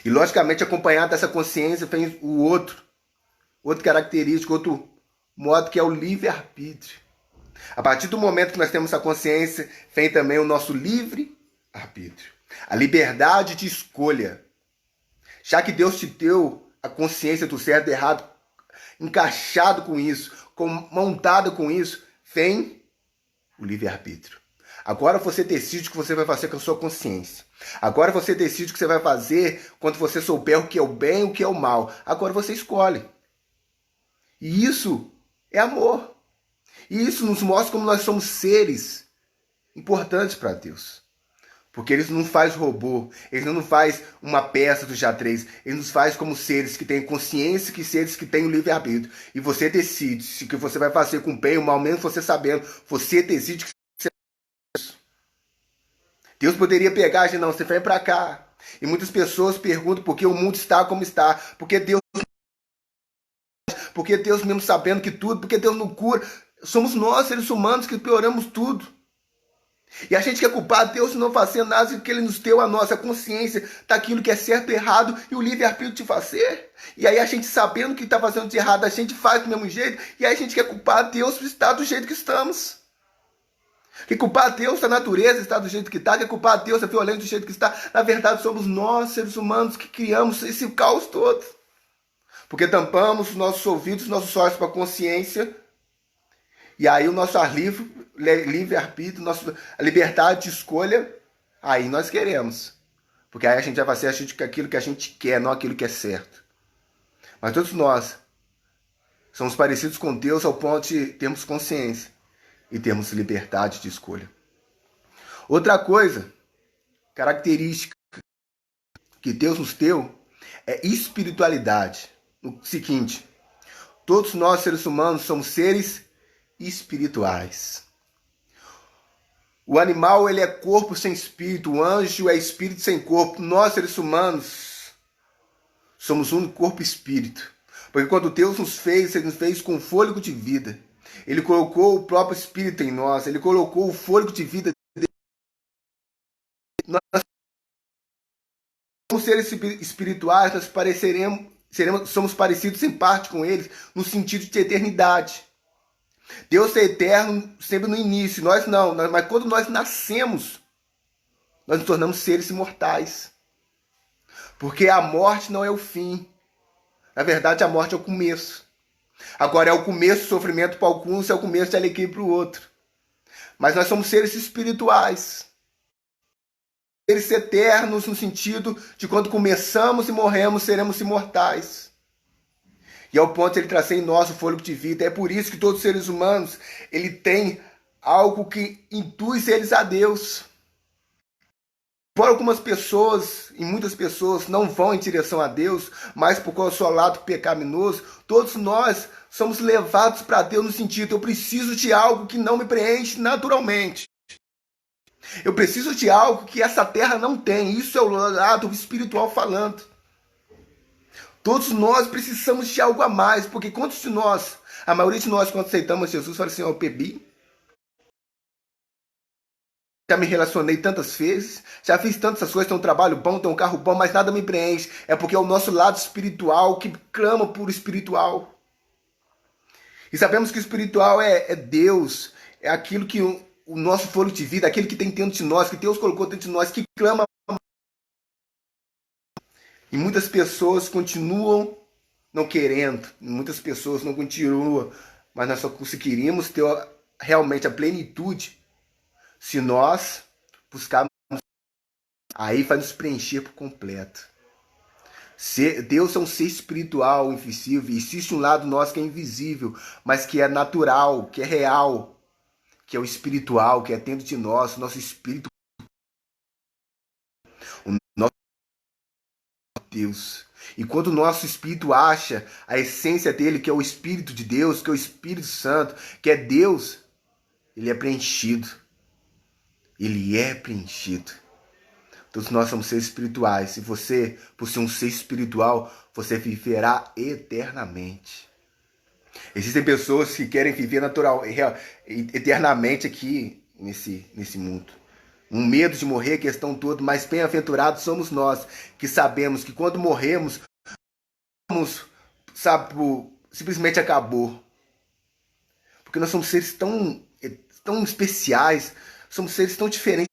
E logicamente acompanhado dessa consciência vem outra característica, outro modo que é o livre-arbítrio. A partir do momento que nós temos essa consciência, vem também o nosso livre arbítrio. A liberdade de escolha. Já que Deus te deu a consciência do certo e errado, encaixado com isso, montada com isso, vem o livre-arbítrio. Agora você decide o que você vai fazer com a sua consciência. Agora você decide o que você vai fazer quando você souber o que é o bem e o que é o mal. Agora você escolhe. E isso é amor. E isso nos mostra como nós somos seres importantes para Deus. Porque Ele não faz robô, Ele não faz uma peça do xadrez, Ele nos faz como seres que têm consciência, que seres que têm o livre-arbítrio. E você decide se o que você vai fazer com o bem ou mal, mesmo você sabendo, você decide que você faz isso. Deus poderia pegar e dizer, não, você vem para cá. E muitas pessoas perguntam por que o mundo está como está, porque Deus mesmo sabendo que tudo, porque Deus não cura. Somos nós, seres humanos, que pioramos tudo. E a gente quer culpar Deus não fazer nada, porque Ele nos deu a nossa consciência daquilo que é certo e errado e o livre-arbítrio de fazer. E aí a gente, sabendo que está fazendo de errado, a gente faz do mesmo jeito, e aí a gente quer culpar Deus por estar do jeito que estamos. Quer culpar Deus da natureza estar do jeito que está, quer culpar Deus da violência do jeito que está. Na verdade, somos nós, seres humanos, que criamos esse caos todo. Porque tampamos os nossos ouvidos, nossos olhos para a consciência. E aí o nosso livre-arbítrio, a liberdade de escolha, aí nós queremos. Porque aí a gente vai fazer aquilo que a gente quer, não aquilo que é certo. Mas todos nós somos parecidos com Deus ao ponto de termos consciência e termos liberdade de escolha. Outra coisa, característica que Deus nos deu é espiritualidade. O seguinte, todos nós seres humanos somos seres espirituais. O animal, ele é corpo sem espírito, o anjo é espírito sem corpo. Nós, seres humanos, somos um corpo e espírito. Porque quando Deus nos fez, Ele nos fez com fôlego de vida. Ele colocou o próprio espírito em nós, Ele colocou o fôlego de vida. Nós somos seres espirituais, somos parecidos em parte com eles, no sentido de eternidade. Deus é eterno sempre no início, nós não, mas quando nós nascemos, nós nos tornamos seres imortais. Porque a morte não é o fim. Na verdade, a morte é o começo. Agora, é o começo de sofrimento para alguns, é o começo de alegria para o outro. Mas nós somos seres espirituais. Seres eternos no sentido de quando começamos e morremos, seremos imortais. E ao ponto de Ele trazer em nós o fôlego de vida. É por isso que todos os seres humanos, ele tem algo que induz eles a Deus. Por algumas pessoas, e muitas pessoas não vão em direção a Deus, mas por causa do seu lado pecaminoso, todos nós somos levados para Deus no sentido, eu preciso de algo que não me preenche naturalmente. Eu preciso de algo que essa terra não tem. Isso é o lado espiritual falando. Todos nós precisamos de algo a mais, porque quantos de nós, a maioria de nós, quando aceitamos Jesus, fala assim, eu bebi, já me relacionei tantas vezes, já fiz tantas coisas, tenho um trabalho bom, tenho um carro bom, mas nada me preenche. É porque é o nosso lado espiritual que clama por espiritual. E sabemos que o espiritual é Deus, é aquilo que o nosso fôlego de vida, aquele que tem dentro de nós, que Deus colocou dentro de nós, que clama. E muitas pessoas continuam não querendo, muitas pessoas não continuam, mas nós só conseguiríamos ter realmente a plenitude se nós buscarmos. Aí vai nos preencher por completo. Deus é um ser espiritual, invisível, e existe um lado nosso que é invisível, mas que é natural, que é real, que é o espiritual, que é dentro de nós, o nosso espírito. O nosso Deus. E quando o nosso espírito acha a essência dele, que é o Espírito de Deus, que é o Espírito Santo, que é Deus, ele é preenchido. Ele é preenchido. Todos nós somos seres espirituais. E você, por ser um ser espiritual, você viverá eternamente. Existem pessoas que querem viver eternamente aqui nesse mundo. Um medo de morrer, a questão toda, mas bem-aventurados somos nós, que sabemos que quando morremos, simplesmente acabou. Porque nós somos seres tão tão especiais, somos seres tão diferentes.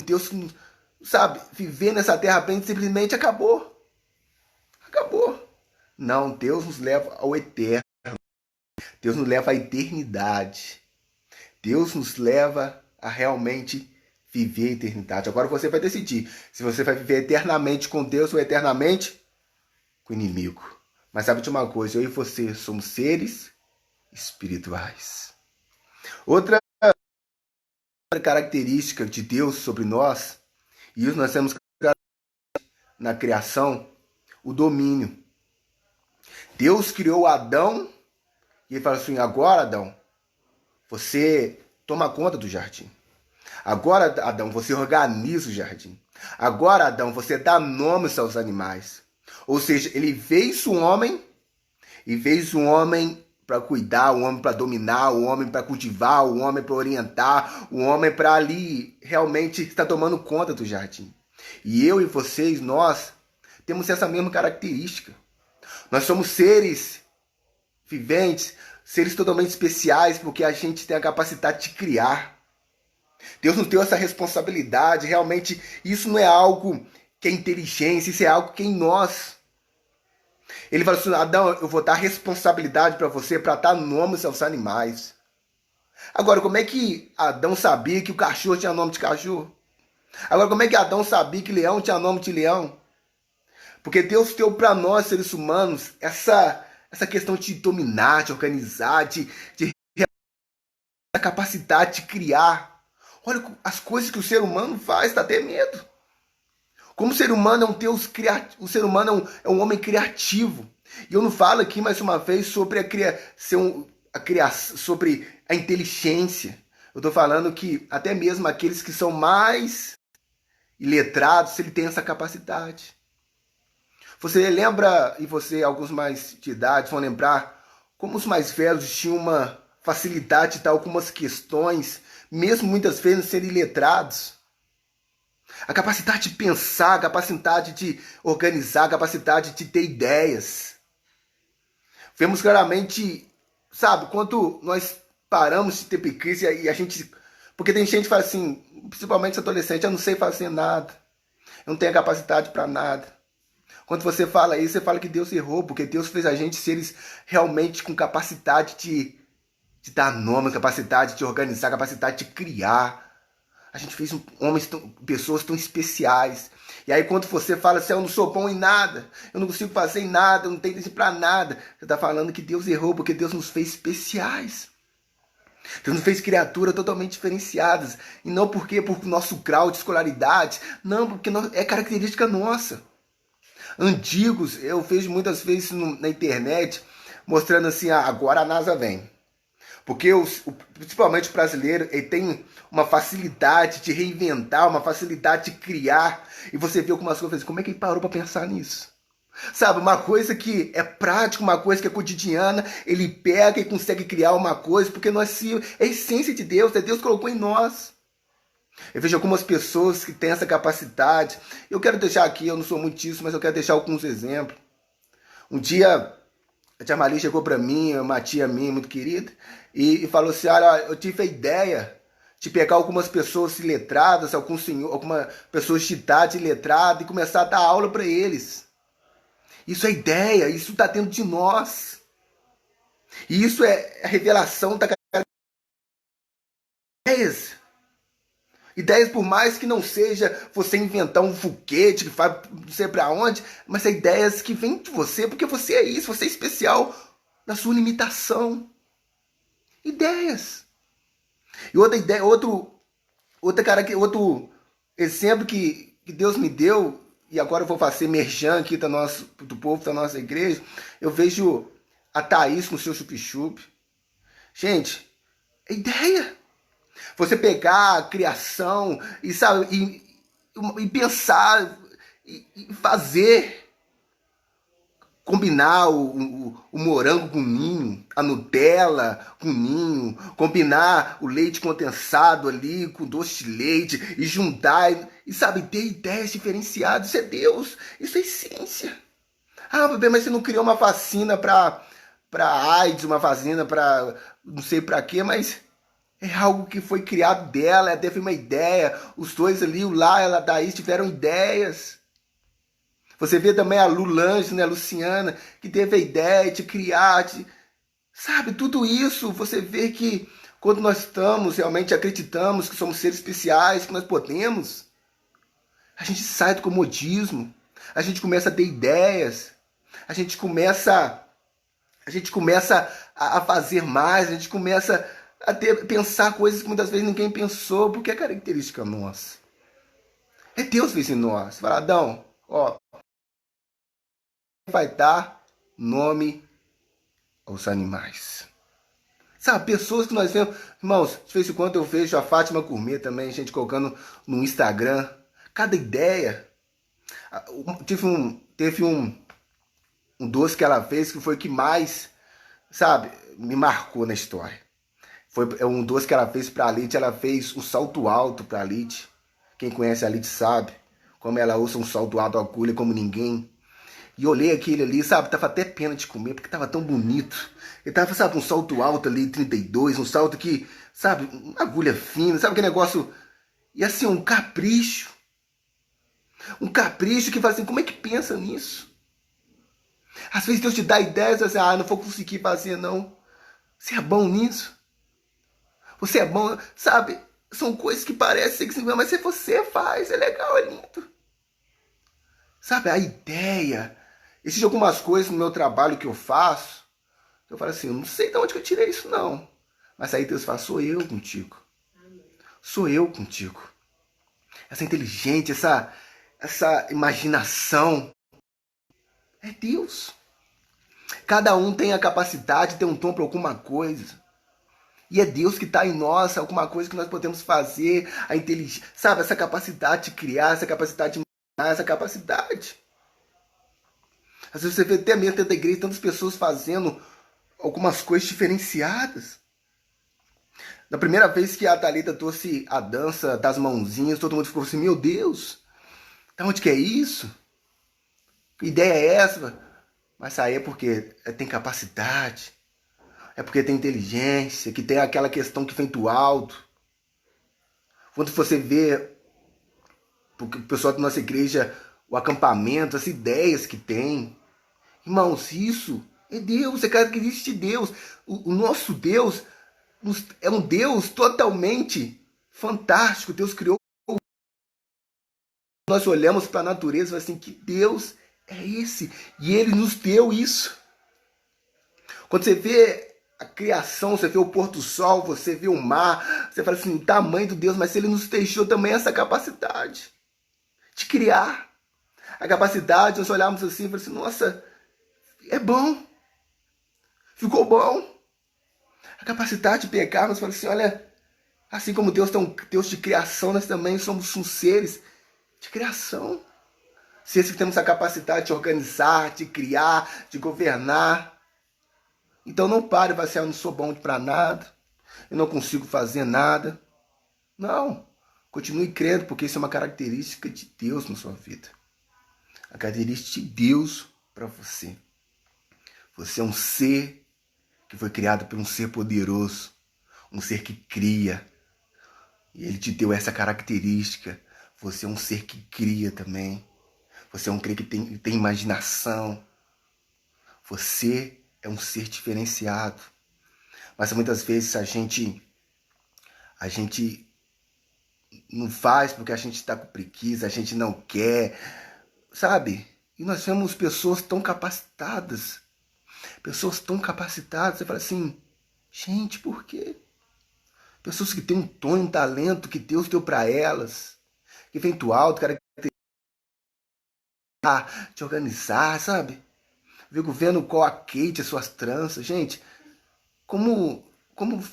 Deus, sabe, viver nessa terra bem simplesmente acabou. Acabou. Não, Deus nos leva ao eterno. Deus nos leva à eternidade. Deus nos leva a realmente viver a eternidade. Agora você vai decidir se você vai viver eternamente com Deus ou eternamente com o inimigo. Mas sabe de uma coisa, eu e você somos seres espirituais. Outra característica de Deus sobre nós, e isso nós temos na criação, o domínio. Deus criou Adão e ele falou assim, agora Adão, você toma conta do jardim. Agora Adão, você organiza o jardim. Agora Adão, você dá nome aos seus animais. Ou seja, ele fez o homem e fez o homem para cuidar, o homem para dominar, o homem para cultivar, o homem para orientar, o homem para ali realmente estar tomando conta do jardim. E eu e vocês, nós, temos essa mesma característica. Nós somos seres viventes, seres totalmente especiais, porque a gente tem a capacidade de criar. Deus nos deu essa responsabilidade, realmente isso não é algo que é inteligência, isso é algo que é em nós. Ele falou assim, Adão, eu vou dar responsabilidade para você para dar nome aos seus animais. Agora, como é que Adão sabia que o cachorro tinha nome de cachorro? Agora, como é que Adão sabia que leão tinha nome de leão? Porque Deus deu para nós, seres humanos, essa questão de dominar, de organizar, de essa capacidade de criar. Olha as coisas que o ser humano faz, dá até medo. Como o ser humano é um Deus criativo, o ser humano é um homem criativo. E eu não falo aqui mais uma vez sobre sobre a inteligência. Eu estou falando que até mesmo aqueles que são mais iletrados, ele tem essa capacidade. Você lembra, e você, alguns mais de idade, vão lembrar como os mais velhos tinham uma facilidade de dar algumas questões, mesmo muitas vezes serem iletrados. A capacidade de pensar, a capacidade de organizar, a capacidade de ter ideias. Vemos claramente, sabe, quando nós paramos de ter preguiça e a gente... Porque tem gente que fala assim, principalmente adolescente, eu não sei fazer nada. Eu não tenho capacidade para nada. Quando você fala isso, você fala que Deus errou, porque Deus fez a gente seres realmente com capacidade de dar nome, capacidade de organizar, capacidade de criar. A gente fez pessoas tão especiais. E aí quando você fala assim, eu não sou bom em nada, eu não consigo fazer em nada, eu não tenho tempo para nada, você está falando que Deus errou, porque Deus nos fez especiais. Deus nos fez criaturas totalmente diferenciadas. E não porque por nosso grau de escolaridade, não, porque é característica nossa. Antigos, eu vejo muitas vezes na internet, mostrando assim, agora a NASA vem. Porque principalmente o brasileiro, ele tem uma facilidade de reinventar, uma facilidade de criar. E você vê algumas coisas, como é que ele parou para pensar nisso? Sabe, uma coisa que é prática, uma coisa que é cotidiana, ele pega e consegue criar uma coisa, porque é a essência de Deus, Deus colocou em nós. Eu vejo algumas pessoas que têm essa capacidade. Eu quero deixar aqui, eu não sou muito disso, mas eu quero deixar alguns exemplos. Um dia, a tia Mali chegou para mim, uma tia minha muito querida, e falou assim, olha, eu tive a ideia de pegar algumas pessoas iletradas, algumas pessoas de idade iletrada e começar a dar aula para eles. Isso é ideia, isso está dentro de nós. E isso é a revelação da ideias. Ideias, por mais que não seja você inventar um foguete que vai não sei para onde, mas são ideias que vêm de você, porque você é isso, você é especial na sua limitação. Ideias. E outra ideia, outro exemplo que Deus me deu, e agora eu vou fazer merchan aqui do povo da nossa igreja, eu vejo a Thaís com o seu chup-chup. Gente, é ideia. Você pegar a criação e, sabe, e pensar e fazer, combinar o morango com o ninho, a Nutella com o ninho, combinar o leite condensado ali com doce de leite e juntar e sabe, ter ideias diferenciadas. Isso é Deus, isso é essência. Ah, bebê, mas você não criou uma vacina para para AIDS, uma fazenda para não sei para quê, mas é algo que foi criado dela, ela teve uma ideia. Os dois ali, o Lá e a Daís, tiveram ideias. Você vê também a Lulange, né, a Luciana, que teve a ideia de criar, sabe, tudo isso. Você vê que quando nós estamos, realmente acreditamos que somos seres especiais, que nós podemos, a gente sai do comodismo, a gente começa a ter ideias, a gente começa a fazer mais, a gente começa a pensar coisas que muitas vezes ninguém pensou, porque é característica nossa. É Deus fez em nós. Fala, Adão, ó, vai dar nome aos animais. Sabe, pessoas que nós vemos, irmãos, de vez em quando eu vejo a Fátima Gourmet também, gente colocando no Instagram, cada ideia. Teve um doce que ela fez que foi o que mais, sabe, me marcou na história. Foi um doce que ela fez para a Lite, ela fez um salto alto para a Lite. Quem conhece a Lite sabe como ela usa um salto alto à agulha como ninguém. E olhei aquele ali, sabe, tava até pena de comer, porque tava tão bonito. Ele tava, sabe, um salto alto ali, 32, um salto que, sabe, uma agulha fina, sabe aquele negócio. E assim, um capricho. Um capricho que fala assim, como é que pensa nisso? Às vezes Deus te dá ideias, assim, não vou conseguir fazer, não. Você é bom nisso? Você é bom, sabe? São coisas que parecem que mas se você faz, é legal, é lindo. Sabe, a ideia. Existem algumas coisas no meu trabalho que eu faço, eu falo assim, eu não sei de onde que eu tirei isso, não. Mas aí Deus fala, sou eu contigo. Sou eu contigo. Essa inteligência, essa imaginação, é Deus. Cada um tem a capacidade de ter um tom para alguma coisa. E é Deus que está em nós, alguma coisa que nós podemos fazer, a inteligência, sabe, essa capacidade de criar, essa capacidade de imaginar, essa capacidade. Às vezes você vê até mesmo dentro da igreja tantas pessoas fazendo algumas coisas diferenciadas. Na primeira vez que a Thalita trouxe a dança das mãozinhas, todo mundo ficou assim, meu Deus, de onde que é isso? Que ideia é essa? Mas aí é porque tem capacidade, é porque tem inteligência, que tem aquela questão que vem do alto. Quando você vê o pessoal da nossa igreja, o acampamento, as ideias que tem, irmãos, isso é Deus, é característica de Deus. O nosso Deus é um Deus totalmente fantástico. Deus criou. Nós olhamos para a natureza e falamos assim, que Deus é esse? E Ele nos deu isso. Quando você vê a criação, você vê o pôr do sol, você vê o mar, você fala assim, o tamanho do Deus, mas Ele nos deixou também essa capacidade de criar. A capacidade, nós olhamos assim e falamos assim, nossa, é bom. Ficou bom. A capacidade de pegar, nós falamos assim, olha, assim como Deus é um Deus de criação, nós também somos seres de criação. Seres que temos a capacidade de organizar, de criar, de governar. Então não pare e fale assim, eu não sou bom para nada, eu não consigo fazer nada. Não, continue crendo, porque isso é uma característica de Deus na sua vida. A característica de Deus para você. Você é um ser que foi criado por um ser poderoso, um ser que cria. E Ele te deu essa característica. Você é um ser que cria também. Você é um ser que tem imaginação. Você é um ser diferenciado. Mas muitas vezes a gente não faz porque a gente está com preguiça, a gente não quer, sabe? E nós vemos pessoas tão capacitadas. Pessoas tão capacitadas. Você fala assim, gente, por quê? Pessoas que têm um tom, um talento que Deus deu para elas. Que vem do alto, cara, de organizar, sabe? Vendo qual a Kate, as suas tranças. Gente, como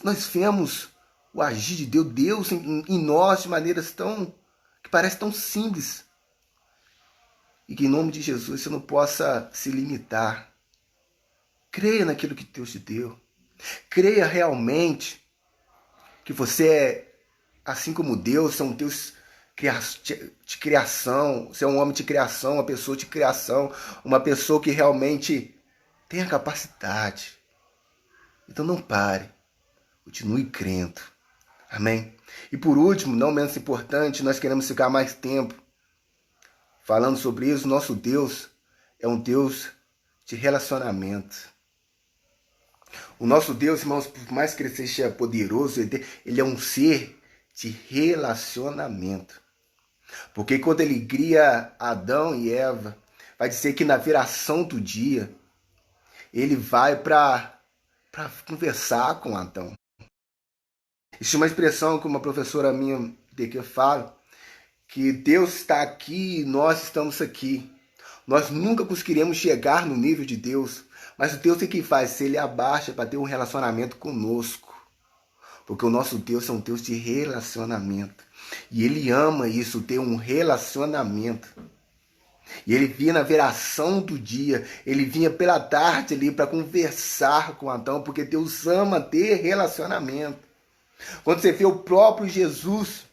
nós vemos o agir de Deus em nós de maneiras que parecem tão simples. E que em nome de Jesus você não possa se limitar. Creia naquilo que Deus te deu. Creia realmente que você é, assim como Deus, é um Deus de criação. Você é um homem de criação, uma pessoa de criação, uma pessoa que realmente tem a capacidade. Então não pare, continue crendo. Amém? E por último, não menos importante, nós queremos ficar mais tempo falando sobre isso. Nosso Deus é um Deus de relacionamento. O nosso Deus, irmãos, por mais que ele seja poderoso, ele é um ser de relacionamento. Porque quando ele cria Adão e Eva, vai dizer que na viração do dia, ele vai para conversar com Adão. Existe uma expressão que uma professora minha de que fala, que Deus está aqui e nós estamos aqui. Nós nunca conseguiremos chegar no nível de Deus, mas o Deus é que faz, se ele abaixa para ter um relacionamento conosco. Porque o nosso Deus é um Deus de relacionamento. E ele ama isso, ter um relacionamento. E ele vinha na viração do dia, ele vinha pela tarde ali para conversar com Adão, porque Deus ama ter relacionamento. Quando você vê o próprio Jesus,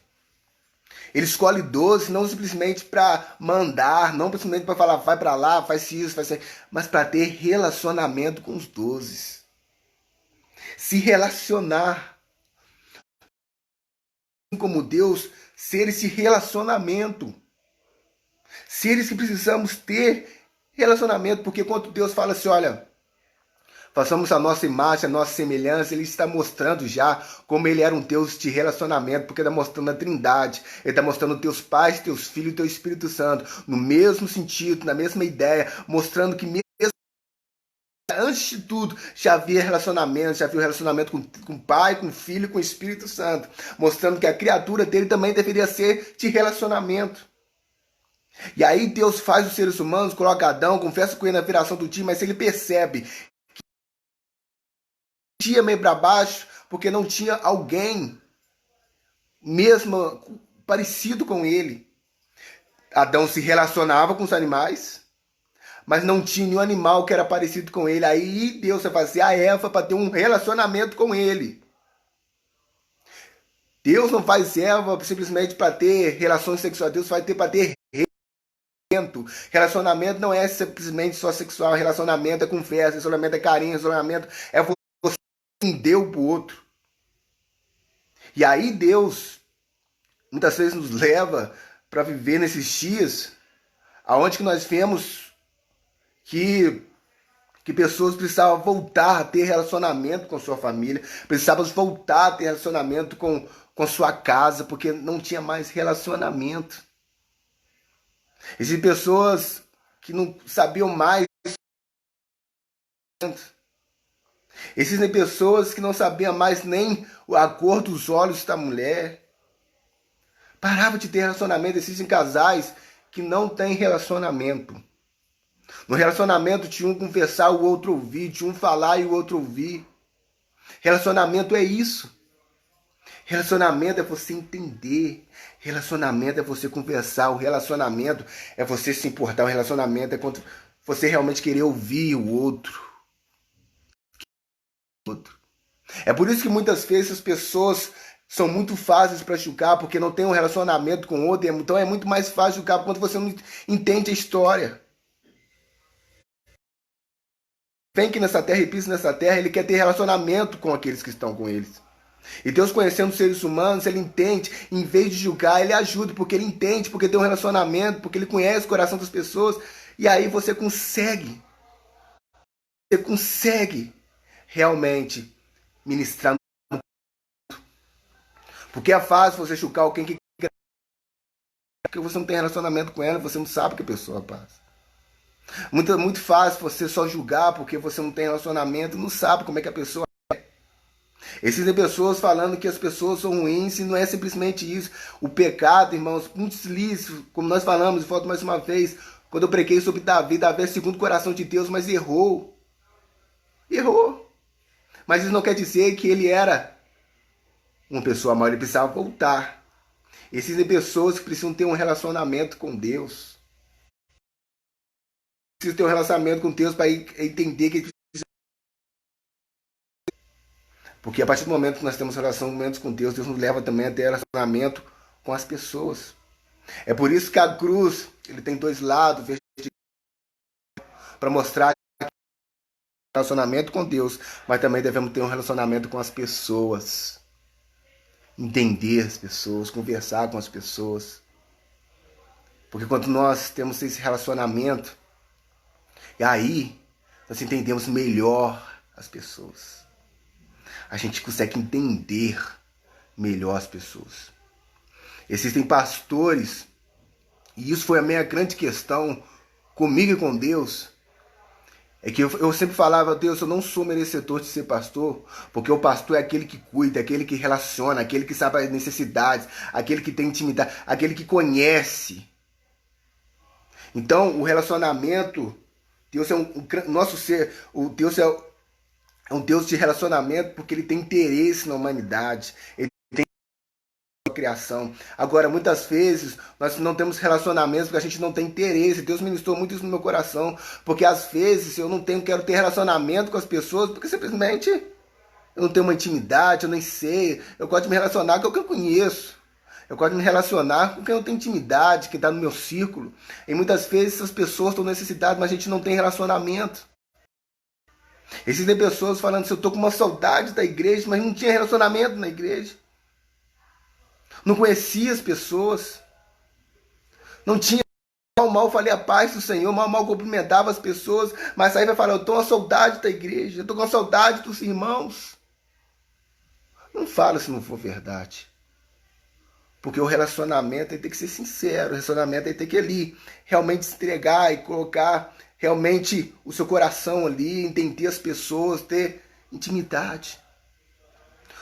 ele escolhe 12 não simplesmente para mandar, não simplesmente para falar, vai para lá, faz isso, faz isso, mas para ter relacionamento com os 12. Se relacionar. Como Deus, ser esse relacionamento. Seres que precisamos ter relacionamento, porque quando Deus fala assim, olha, façamos a nossa imagem, a nossa semelhança, ele está mostrando já como ele era um Deus de relacionamento, porque está mostrando a Trindade, ele está mostrando teus pais, teus filhos e teu Espírito Santo, no mesmo sentido, na mesma ideia, mostrando que mesmo antes de tudo, já havia relacionamento, já havia relacionamento com o Pai, com o Filho e com o Espírito Santo, mostrando que a criatura dele também deveria ser de relacionamento. E aí Deus faz os seres humanos, coloca Adão, conversa com ele na viração do dia, mas ele percebe que dia meio para baixo, porque não tinha alguém mesmo parecido com ele. Adão se relacionava com os animais, mas não tinha nenhum animal que era parecido com ele. Aí Deus vai fazer a Eva para ter um relacionamento com ele. Deus não faz Eva simplesmente para ter relações sexuais, Deus vai ter para ter relacionamento. Relacionamento não é simplesmente só sexual, relacionamento é conversa, relacionamento é carinho, relacionamento é você entender o outro. E aí Deus muitas vezes nos leva para viver nesses dias aonde que nós vemos que pessoas precisavam voltar a ter relacionamento com sua família, precisavam voltar a ter relacionamento com sua casa, porque não tinha mais relacionamento. Existem pessoas que não sabiam mais. Existem pessoas que não sabiam mais nem a cor dos olhos da mulher. Parava de ter relacionamento. Existem casais que não têm relacionamento. No relacionamento tinha um conversar, o outro ouvir, tinha um falar e o outro ouvir. Relacionamento é isso. Relacionamento é você entender. Relacionamento é você conversar. O relacionamento é você se importar. O relacionamento é quando você realmente querer ouvir o outro. É por isso que muitas vezes as pessoas são muito fáceis para julgar, porque não tem um relacionamento com o outro. Então é muito mais fácil julgar quando você não entende a história. Vem aqui nessa terra e pisa nessa terra, ele quer ter relacionamento com aqueles que estão com eles. E Deus, conhecendo os seres humanos, ele entende, em vez de julgar, ele ajuda, porque ele entende, porque tem um relacionamento, porque ele conhece o coração das pessoas, e aí você consegue realmente ministrar. Porque é fácil você julgar alguém que porque você não tem relacionamento com ela, você não sabe o que a pessoa passa. Muito fácil você só julgar porque você não tem relacionamento, não sabe como é que a pessoa é. Existem pessoas falando que as pessoas são ruins e não é simplesmente isso. O pecado, irmãos, muitos lícitos, como nós falamos, e volto mais uma vez, quando eu preguei sobre Davi é segundo o coração de Deus, mas errou. Errou. Mas isso não quer dizer que ele era uma pessoa mal, ele precisava voltar. Existem pessoas que precisam ter um relacionamento com Deus. Precisam ter um relacionamento com Deus para entender que porque a partir do momento que nós temos relacionamentos com Deus, Deus nos leva também a ter relacionamento com as pessoas. É por isso que a cruz ele tem dois lados para mostrar relacionamento com Deus, mas também devemos ter um relacionamento com as pessoas. Entender as pessoas, conversar com as pessoas. Porque quando nós temos esse relacionamento, e aí nós entendemos melhor as pessoas. A gente consegue entender melhor as pessoas. Existem pastores, e isso foi a minha grande questão comigo e com Deus, é que eu sempre falava: Deus, eu não sou merecedor de ser pastor, porque o pastor é aquele que cuida, aquele que relaciona, aquele que sabe as necessidades, aquele que tem intimidade, aquele que conhece. Então, o relacionamento, Deus é nosso ser, o Deus é um Deus de relacionamento porque ele tem interesse na humanidade, ele tem criação. Agora, muitas vezes, nós não temos relacionamentos porque a gente não tem interesse. Deus ministrou muito isso no meu coração, porque às vezes eu não quero ter relacionamento com as pessoas porque simplesmente eu não tenho uma intimidade, eu nem sei. Eu gosto de me relacionar com quem eu conheço. Eu gosto de me relacionar com quem eu tenho intimidade, quem está no meu círculo. E muitas vezes essas pessoas estão necessitadas, mas a gente não tem relacionamento. Existem pessoas falando assim: eu estou com uma saudade da igreja, mas não tinha relacionamento na igreja. Não conhecia as pessoas. Não tinha. Mal falei a paz do Senhor, mal cumprimentava as pessoas, mas aí vai falar: eu estou com uma saudade da igreja, eu estou com uma saudade dos irmãos. Não fala se não for verdade. Porque o relacionamento tem que ser sincero, o relacionamento tem que ali realmente se entregar e colocar realmente o seu coração ali, entender as pessoas, ter intimidade.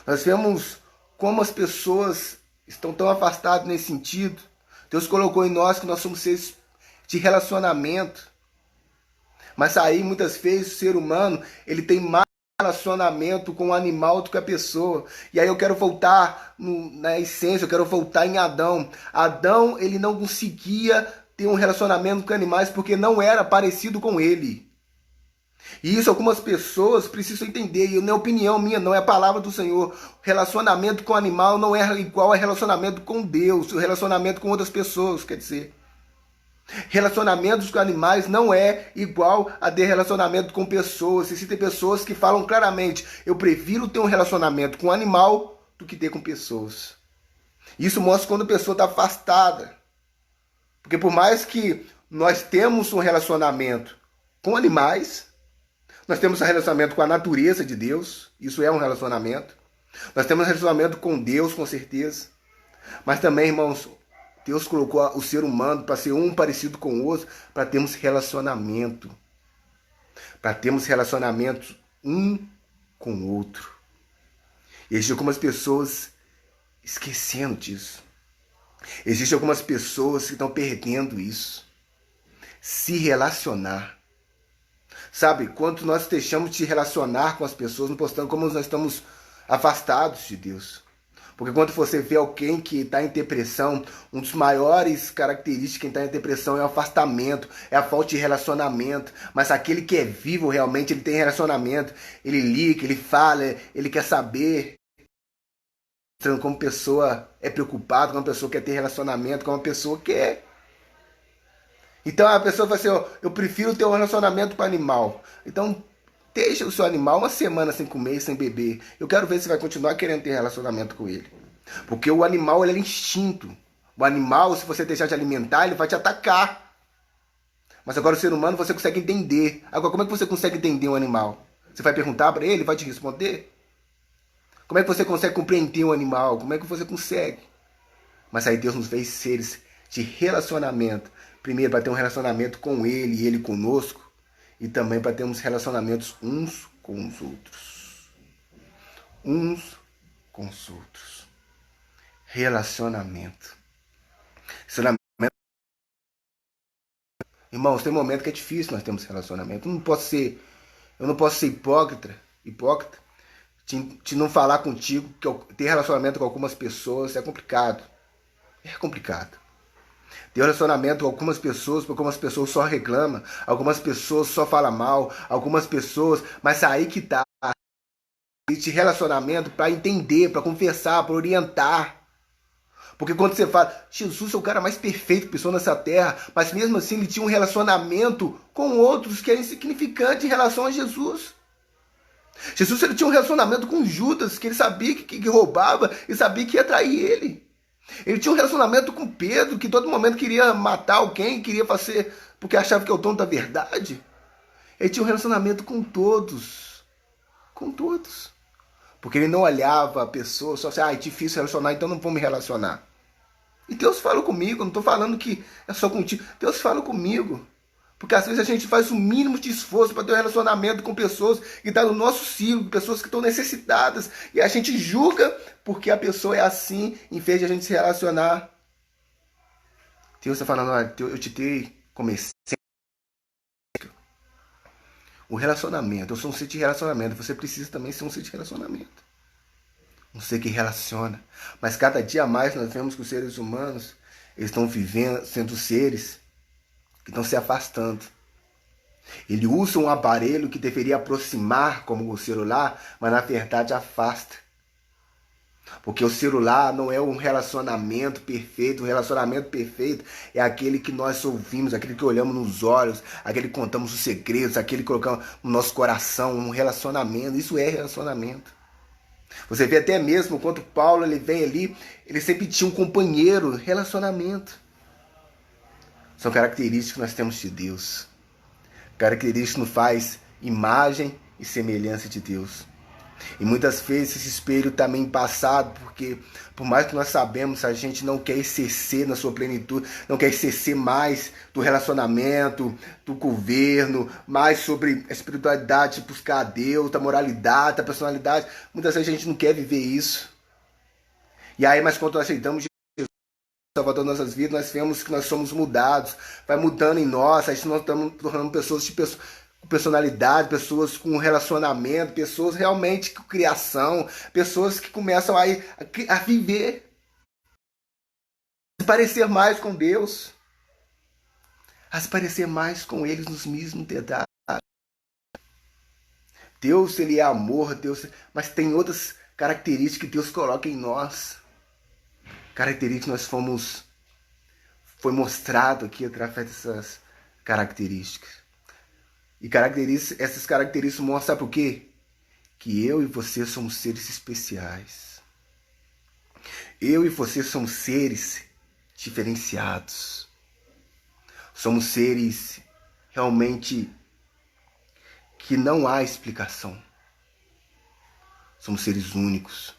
Nós vemos como as pessoas estão tão afastadas nesse sentido. Deus colocou em nós que nós somos seres de relacionamento. Mas aí muitas vezes o ser humano ele tem mais relacionamento com o animal do que a pessoa. E aí eu quero voltar na essência, eu quero voltar em Adão. Adão, ele não conseguia ter um relacionamento com animais porque não era parecido com ele. E isso algumas pessoas precisam entender, e não é opinião minha, não é a palavra do Senhor. Relacionamento com animal não é igual a relacionamento com Deus, o relacionamento com outras pessoas, quer dizer. Relacionamentos com animais não é igual a ter relacionamento com pessoas. Existem pessoas que falam claramente: eu prefiro ter um relacionamento com animal do que ter com pessoas. Isso mostra quando a pessoa está afastada. Porque por mais que nós temos um relacionamento com animais, nós temos um relacionamento com a natureza de Deus, isso é um relacionamento. Nós temos um relacionamento com Deus, com certeza. Mas também, irmãos, Deus colocou o ser humano para ser um parecido com o outro, para termos relacionamento. Para termos relacionamento um com o outro. E existem algumas pessoas esquecendo disso. Existem algumas pessoas que estão perdendo isso. Se relacionar. Sabe, quando nós deixamos de relacionar com as pessoas, não postando como nós estamos afastados de Deus. Porque quando você vê alguém que está em depressão, um dos maiores características de quem está em depressão é o afastamento, é a falta de relacionamento. Mas aquele que é vivo realmente, ele tem relacionamento, ele liga, ele fala, ele quer saber. Como pessoa é preocupada, como pessoa quer ter relacionamento, como pessoa quer. Então a pessoa fala assim: eu prefiro ter um relacionamento com o animal. Então deixa o seu animal uma semana sem comer, sem beber. Eu quero ver se vai continuar querendo ter relacionamento com ele. Porque o animal ele é instinto. O animal, se você deixar de alimentar, ele vai te atacar. Mas agora o ser humano você consegue entender. Agora como é que você consegue entender um animal? Você vai perguntar para ele, ele vai te responder? Como é que você consegue compreender um animal? Como é que você consegue? Mas aí Deus nos fez seres de relacionamento. Primeiro para ter um relacionamento com ele e ele conosco. E também para termos relacionamentos uns com os outros. Uns com os outros. Relacionamento. Irmãos, tem momento que é difícil nós termos relacionamento. Eu não posso ser hipócrita de não falar contigo, que ter relacionamento com algumas pessoas é complicado. É complicado. Ter relacionamento com algumas pessoas, porque algumas pessoas só reclamam, algumas pessoas só falam mal, algumas pessoas, mas aí que tá esse relacionamento para entender, para conversar, para orientar. Porque quando você fala, Jesus é o cara mais perfeito que pisou nessa terra, mas mesmo assim ele tinha um relacionamento com outros que era insignificante em relação a Jesus. Jesus, ele tinha um relacionamento com Judas, que ele sabia que roubava e sabia que ia trair ele. Ele tinha um relacionamento com Pedro, que todo momento queria matar alguém, queria fazer porque achava que é o dono da verdade. Ele tinha um relacionamento com todos. Com todos. Porque ele não olhava a pessoa só assim, é difícil relacionar, então não vou me relacionar. E Deus fala comigo, não estou falando que é só contigo. Deus fala comigo. Porque às vezes a gente faz o mínimo de esforço para ter um relacionamento com pessoas que estão no nosso círculo, pessoas que estão necessitadas. E a gente julga porque a pessoa é assim, em vez de a gente se relacionar. Deus está falando, olha, eu te dei como essência o relacionamento. Eu sou um ser de relacionamento. Você precisa também ser um ser de relacionamento. Um ser que relaciona. Mas cada dia mais nós vemos que os seres humanos eles estão vivendo, sendo seres que estão se afastando. Ele usa um aparelho que deveria aproximar, como o celular, mas na verdade afasta. Porque o celular não é um relacionamento perfeito. O relacionamento perfeito é aquele que nós ouvimos, aquele que olhamos nos olhos, aquele que contamos os segredos, aquele que colocamos no nosso coração, um relacionamento. Isso é relacionamento. Você vê até mesmo quando Paulo ele vem ali, ele sempre tinha um companheiro, relacionamento. São características que nós temos de Deus. Características que nos faz imagem e semelhança de Deus. E muitas vezes esse espelho está meio embaçado, porque por mais que nós sabemos, a gente não quer exercer na sua plenitude, não quer exercer mais do relacionamento, do governo, mais sobre a espiritualidade, buscar a Deus, da moralidade, da personalidade. Muitas vezes a gente não quer viver isso. E aí, mas quando nós aceitamos Jesus, Salvador das nossas vidas, nós vemos que nós somos mudados, vai mudando em nós, a gente nós estamos tornando pessoas com personalidade, pessoas com relacionamento, pessoas realmente com criação, pessoas que começam a viver, a se parecer mais com Deus, a se parecer mais com eles nos mesmos detalhes. Deus, ele é amor, Deus, mas tem outras características que Deus coloca em nós. Características que foi mostrado aqui através dessas características. E essas características mostram, sabe por quê? Que eu e você somos seres especiais. Eu e você somos seres diferenciados. Somos seres realmente que não há explicação. Somos seres únicos.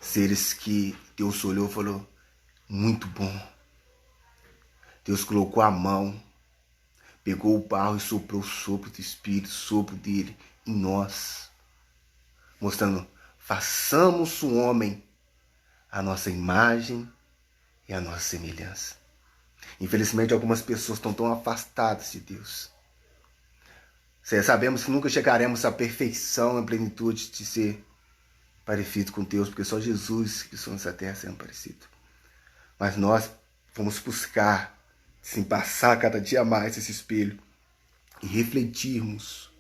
Seres que Deus olhou e falou, muito bom. Deus colocou a mão, pegou o barro e soprou o sopro do Espírito, o sopro dele em nós. Mostrando, façamos o homem a nossa imagem e a nossa semelhança. Infelizmente, algumas pessoas estão tão afastadas de Deus. Sabemos que nunca chegaremos à perfeição, à plenitude de ser parecido com Deus, porque só Jesus que só nessa terra sendo parecido. Mas nós vamos buscar, sim, passar cada dia mais esse espelho e refletirmos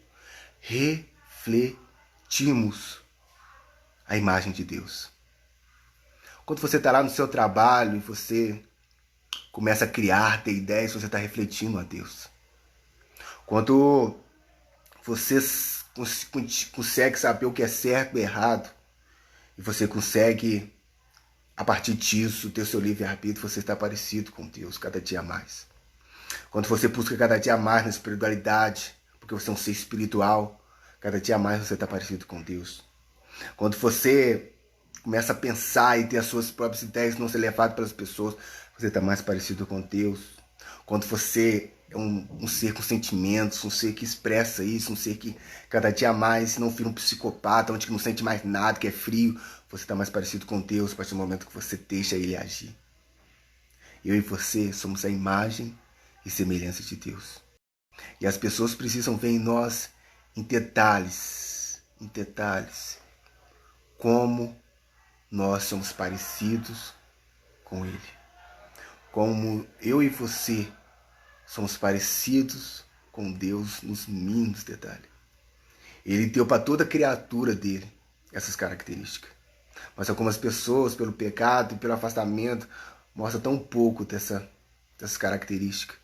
a imagem de Deus. Quando você está lá no seu trabalho e você começa a criar, ter ideias, você está refletindo a Deus. Quando você consegue saber o que é certo e errado, e você consegue, a partir disso, ter o seu livre-arbítrio, você está parecido com Deus cada dia mais. Quando você busca cada dia mais na espiritualidade, porque você é um ser espiritual, cada dia mais você está parecido com Deus. Quando você começa a pensar e ter as suas próprias ideias, não ser levado pelas pessoas, você está mais parecido com Deus. Quando você é um ser com sentimentos, um ser que expressa isso, um ser que cada dia mais não vira um psicopata, onde não sente mais nada, que é frio, você está mais parecido com Deus a partir do momento que você deixa ele agir. Eu e você somos a imagem e semelhança de Deus. E as pessoas precisam ver em nós, em detalhes, como nós somos parecidos com Ele. Como eu e você somos parecidos com Deus nos mínimos detalhes. Ele deu para toda criatura dele essas características. Mas algumas pessoas, pelo pecado e pelo afastamento, mostram tão pouco dessas características.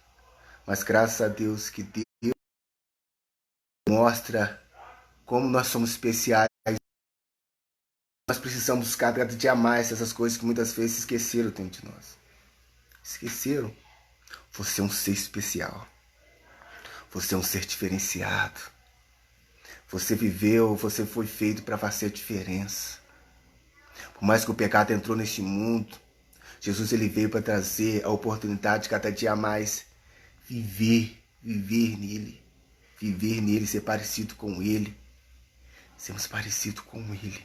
Mas graças a Deus que Deus mostra como nós somos especiais. Nós precisamos buscar cada dia mais essas coisas que muitas vezes esqueceram dentro de nós. Esqueceram. Você é um ser especial. Você é um ser diferenciado. Você viveu, você foi feito para fazer a diferença. Por mais que o pecado entrou neste mundo, Jesus ele veio para trazer a oportunidade de cada dia mais viver nele, ser parecido com ele, sermos parecidos com ele.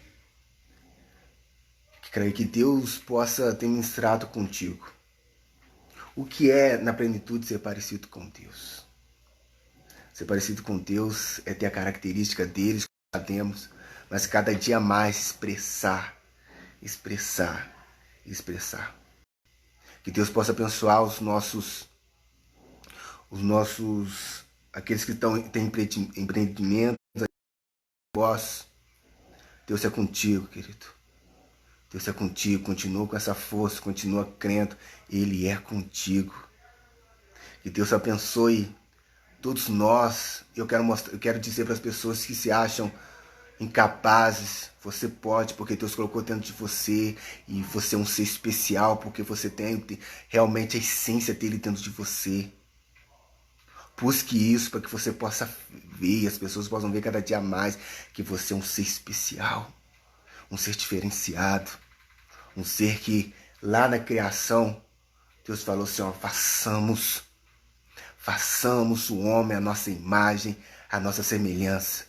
Creio que Deus possa ter ministrado contigo. O que é, na plenitude, ser parecido com Deus? Ser parecido com Deus é ter a característica deles, que nós temos, mas cada dia mais expressar. Que Deus possa abençoar aqueles que têm empreendimento, negócio. Deus é contigo, querido. Deus é contigo, continua com essa força, continua crendo, Ele é contigo. Que Deus abençoe todos nós. Eu quero dizer para as pessoas que se acham incapazes, você pode, porque Deus colocou dentro de você, e você é um ser especial, porque você tem realmente a essência dele dentro de você. Busque isso para que você possa ver, as pessoas possam ver cada dia mais que você é um ser especial, um ser diferenciado, um ser que lá na criação Deus falou assim, ó, façamos o homem à nossa imagem, à nossa semelhança.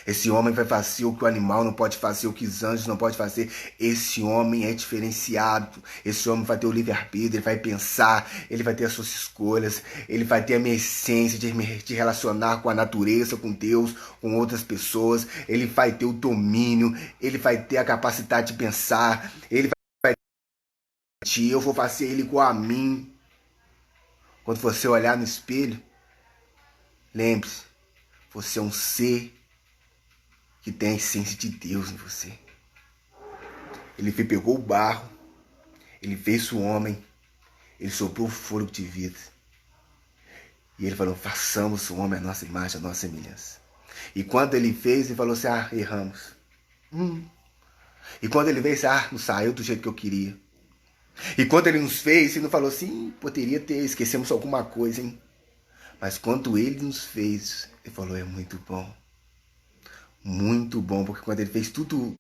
Esse homem vai fazer o que o animal não pode fazer, o que os anjos não podem fazer. Esse homem é diferenciado. Esse homem vai ter o livre-arbítrio, ele vai pensar, ele vai ter as suas escolhas, ele vai ter a minha essência de relacionar com a natureza, com Deus, com outras pessoas. Ele vai ter o domínio, ele vai ter a capacidade de pensar, ele vai ter, eu vou fazer ele igual a mim. Quando você olhar no espelho, lembre-se, você é um ser que tem a essência de Deus em você. Ele pegou o barro, ele fez o homem, ele soprou o fôlego de vida. E ele falou, façamos o homem à nossa imagem, à nossa semelhança. E quando ele fez, ele falou assim, erramos. E quando ele fez, não saiu do jeito que eu queria. E quando ele nos fez, ele não falou assim, poderia ter, esquecemos alguma coisa, hein? Mas quando ele nos fez, ele falou, é muito bom. Muito bom, porque quando ele fez tudo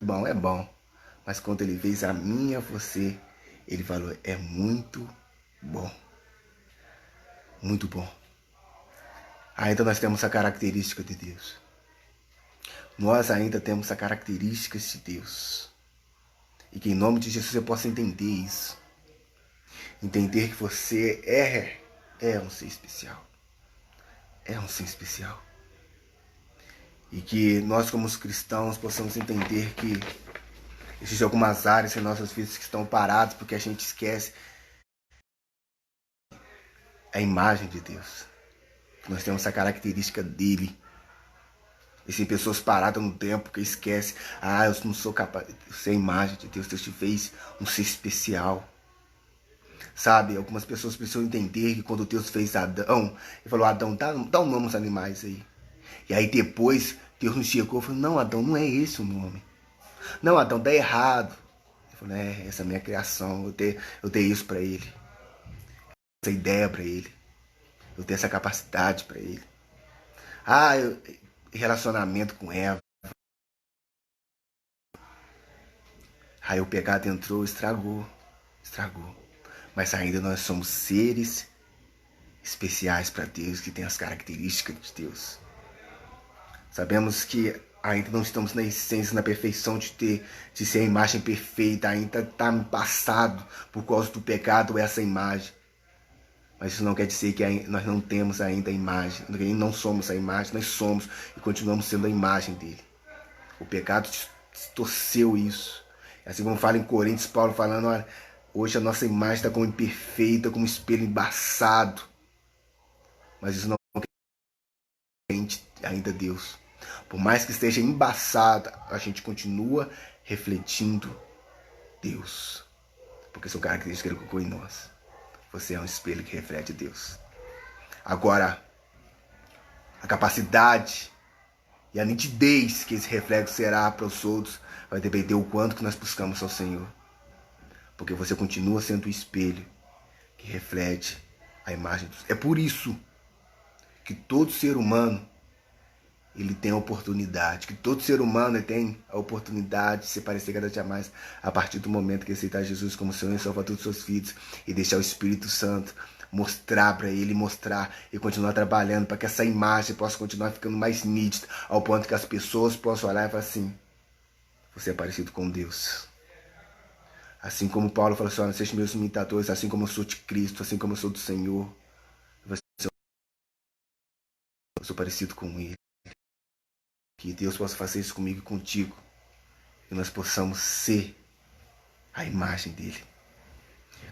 bom, é bom. Mas quando ele fez a mim e a você, ele falou, é muito bom. Muito bom. Ainda nós temos a característica de Deus. Nós ainda temos a característica de Deus. E que em nome de Jesus você possa entender isso. Entender que você é um ser especial. É um ser especial. E que nós, como os cristãos, possamos entender que existem algumas áreas em nossas vidas que estão paradas porque a gente esquece a imagem de Deus. Nós temos a característica dele. Existem pessoas paradas no tempo que esquecem. Eu não sou capaz de ser a imagem de Deus. Deus te fez um ser especial. Sabe, algumas pessoas precisam entender que quando Deus fez Adão, ele falou, Adão, dá um nome aos animais aí. E aí depois Deus nos chegou e falou, não, Adão, não é esse o nome. Não, Adão, dá errado. Ele falou, essa é a minha criação, eu dei isso para ele. Essa ideia para ele. Eu dei essa capacidade para ele. Relacionamento com Eva. Aí o pecado entrou, estragou. Mas ainda nós somos seres especiais para Deus, que tem as características de Deus. Sabemos que ainda não estamos na essência, na perfeição de ser a imagem perfeita, ainda está embaçado por causa do pecado essa imagem. Mas isso não quer dizer que nós não temos ainda a imagem, não somos a imagem, nós somos e continuamos sendo a imagem dele. O pecado distorceu isso. Assim como fala em Coríntios, Paulo falando, olha, hoje a nossa imagem está como imperfeita, como um espelho embaçado. Mas isso não é ainda Deus. Por mais que esteja embaçada, a gente continua refletindo Deus. Porque são características que ele colocou em nós. Você é um espelho que reflete Deus. Agora, a capacidade e a nitidez que esse reflexo será para os outros vai depender o quanto que nós buscamos ao Senhor. Porque você continua sendo o espelho que reflete a imagem do Senhor. É por isso que todo ser humano ele tem a oportunidade, que todo ser humano tem a oportunidade de se parecer cada dia mais a partir do momento que aceitar Jesus como Senhor e Salvador dos seus filhos e deixar o Espírito Santo mostrar para ele, mostrar e continuar trabalhando para que essa imagem possa continuar ficando mais nítida, ao ponto que as pessoas possam olhar e falar assim: você é parecido com Deus. Assim como Paulo falou assim: olha, sejam meus imitadores, assim como eu sou de Cristo, assim como eu sou do Senhor, eu sou parecido com Ele. Que Deus possa fazer isso comigo e contigo, e nós possamos ser a imagem dele.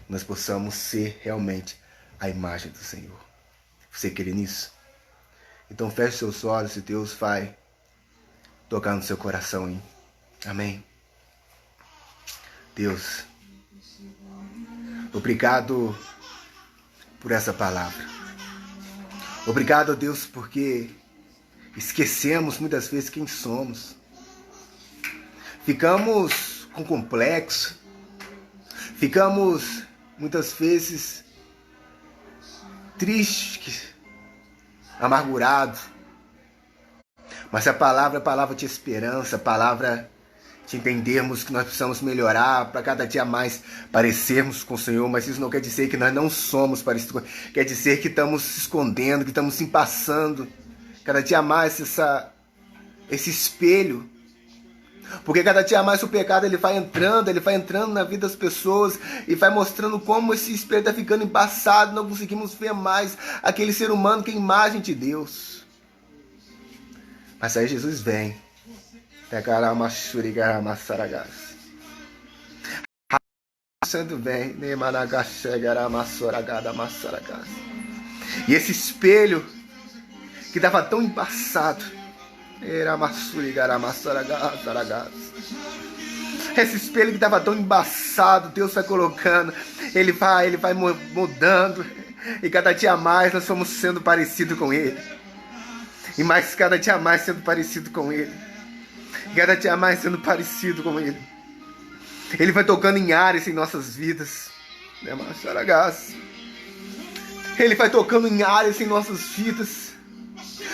Nós possamos ser realmente a imagem do Senhor. Você crê nisso? Então feche seus olhos e Deus vai tocar no seu coração, hein? Amém? Deus, obrigado por essa palavra. Obrigado, Deus, porque esquecemos muitas vezes quem somos. Ficamos com complexo. Ficamos muitas vezes tristes, amargurados. Mas a palavra é a palavra de esperança, a palavra de entendermos que nós precisamos melhorar para cada dia mais parecermos com o Senhor. Mas isso não quer dizer que nós não somos parecidos com Ele. Quer dizer que estamos se escondendo, que estamos se passando cada dia mais esse espelho. Porque cada dia mais o pecado ele vai entrando na vida das pessoas e vai mostrando como esse espelho está ficando embaçado. Não conseguimos ver mais aquele ser humano que é a imagem de Deus. Mas aí Jesus vem. Sendo bem. E esse espelho que estava tão embaçado, esse espelho que estava tão embaçado, Deus vai colocando, ele vai mudando, e cada dia mais nós vamos sendo parecidos com Ele, e mais cada dia mais sendo parecido com Ele, e cada dia mais sendo parecido com Ele. Ele vai tocando em áreas em nossas vidas, Ele vai tocando em áreas em nossas vidas.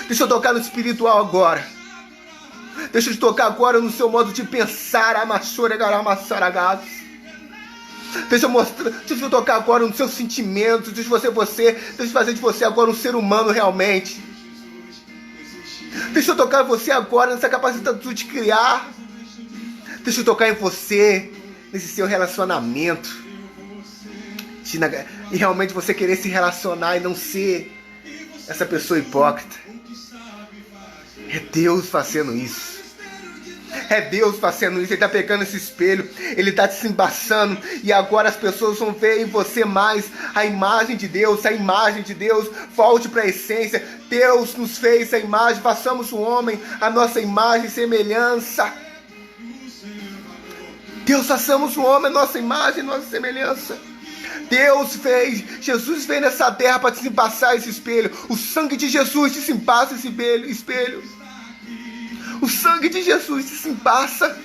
Deixa eu tocar no espiritual agora. Deixa eu te tocar agora no seu modo de pensar. Deixa eu tocar agora nos seus sentimentos. Deixa eu fazer de você agora um ser humano realmente. Deixa eu tocar em você agora nessa capacidade de criar. Deixa eu tocar em você nesse seu relacionamento. E realmente você querer se relacionar e não ser essa pessoa hipócrita. É Deus fazendo isso. É Deus fazendo isso. Ele está pegando esse espelho. Ele está se embaçando. E agora as pessoas vão ver em você mais a imagem de Deus. A imagem de Deus. Volte para a essência. Deus nos fez a imagem. Façamos o homem a nossa imagem e semelhança. Deus, façamos o homem a nossa imagem e nossa semelhança. Deus fez, Jesus veio nessa terra para desembaçar esse espelho. O sangue de Jesus desembaça esse espelho. O sangue de Jesus desembaça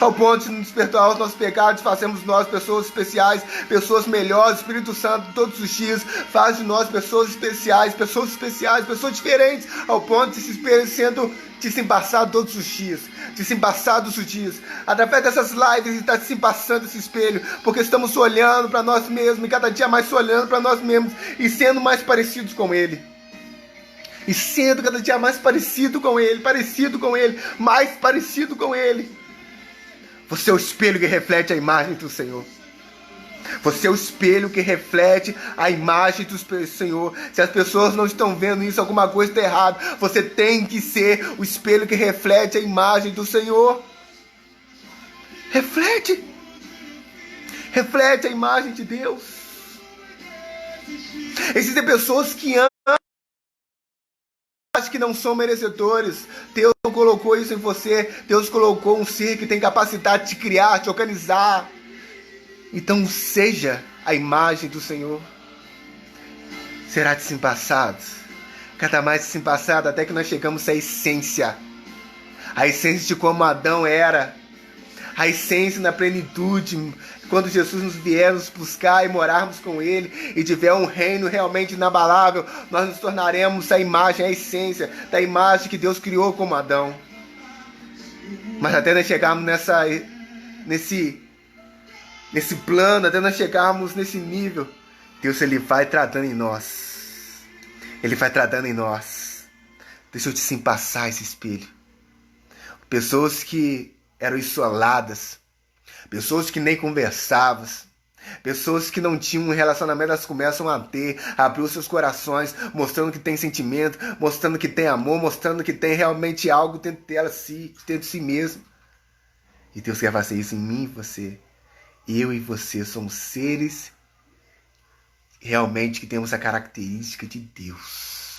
ao ponto de nos perdoar os nossos pecados. Fazemos nós pessoas especiais, pessoas melhores. O Espírito Santo todos os dias faz de nós pessoas especiais, pessoas diferentes, ao ponto de esse espelho sendo desembaçado todos os dias. Desembaçados os dias. Através dessas lives está desembaçando esse espelho, porque estamos olhando para nós mesmos, e cada dia mais olhando para nós mesmos e sendo mais parecidos com Ele. E sendo cada dia mais parecido com Ele, mais parecido com Ele. Você é o espelho que reflete a imagem do Senhor. Você é o espelho que reflete a imagem do Senhor. Se as pessoas não estão vendo isso, alguma coisa está errada. Você tem que ser o espelho que reflete a imagem do Senhor. Reflete a imagem de Deus. Existem pessoas que amam, que não são merecedores. Deus não colocou isso em você. Deus colocou um ser que tem capacidade de criar, de organizar. Então seja a imagem do Senhor. Será desembaçado cada mais assim passado, até que nós chegamos à essência. A essência de como Adão era. A essência na plenitude, quando Jesus nos vier nos buscar e morarmos com Ele e tiver um reino realmente inabalável, nós nos tornaremos a imagem, a essência da imagem que Deus criou como Adão. Mas até nós chegarmos nesse plano, até nós chegarmos nesse nível, Deus Ele vai tratando em nós. Ele vai tratando em nós. Deixa eu te sim passar esse espelho. Pessoas que eram isoladas, pessoas que nem conversavam, pessoas que não tinham um relacionamento, elas começam a ter, a abrir os seus corações, mostrando que tem sentimento, mostrando que tem amor, mostrando que tem realmente algo dentro delas, dentro de si mesmo. E Deus quer fazer isso em mim e você. Eu e você somos seres realmente que temos a característica de Deus.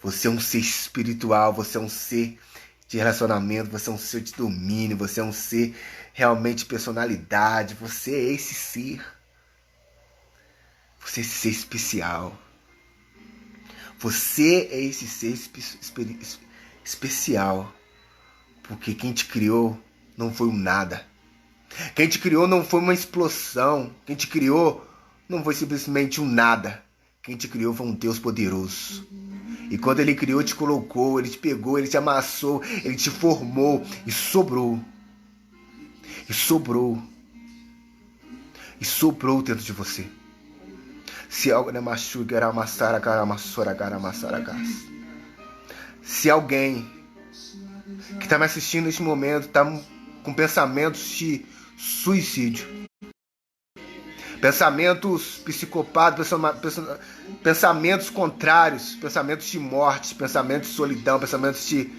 Você é um ser espiritual, você é um ser de relacionamento, você é um ser de domínio, você é um ser realmente de personalidade, você é esse ser. Você é esse ser especial. Você é esse ser especial. Porque quem te criou não foi um nada. Quem te criou não foi uma explosão. Quem te criou não foi simplesmente um nada. Quem te criou foi um Deus poderoso. E quando Ele criou, te colocou, Ele te pegou, Ele te amassou, Ele te formou e sobrou. E sobrou. E sobrou dentro de você. Se alguém que está me assistindo neste momento está com pensamentos de suicídio, pensamentos psicopatas, pensamentos contrários, pensamentos de morte, pensamentos de solidão, pensamentos de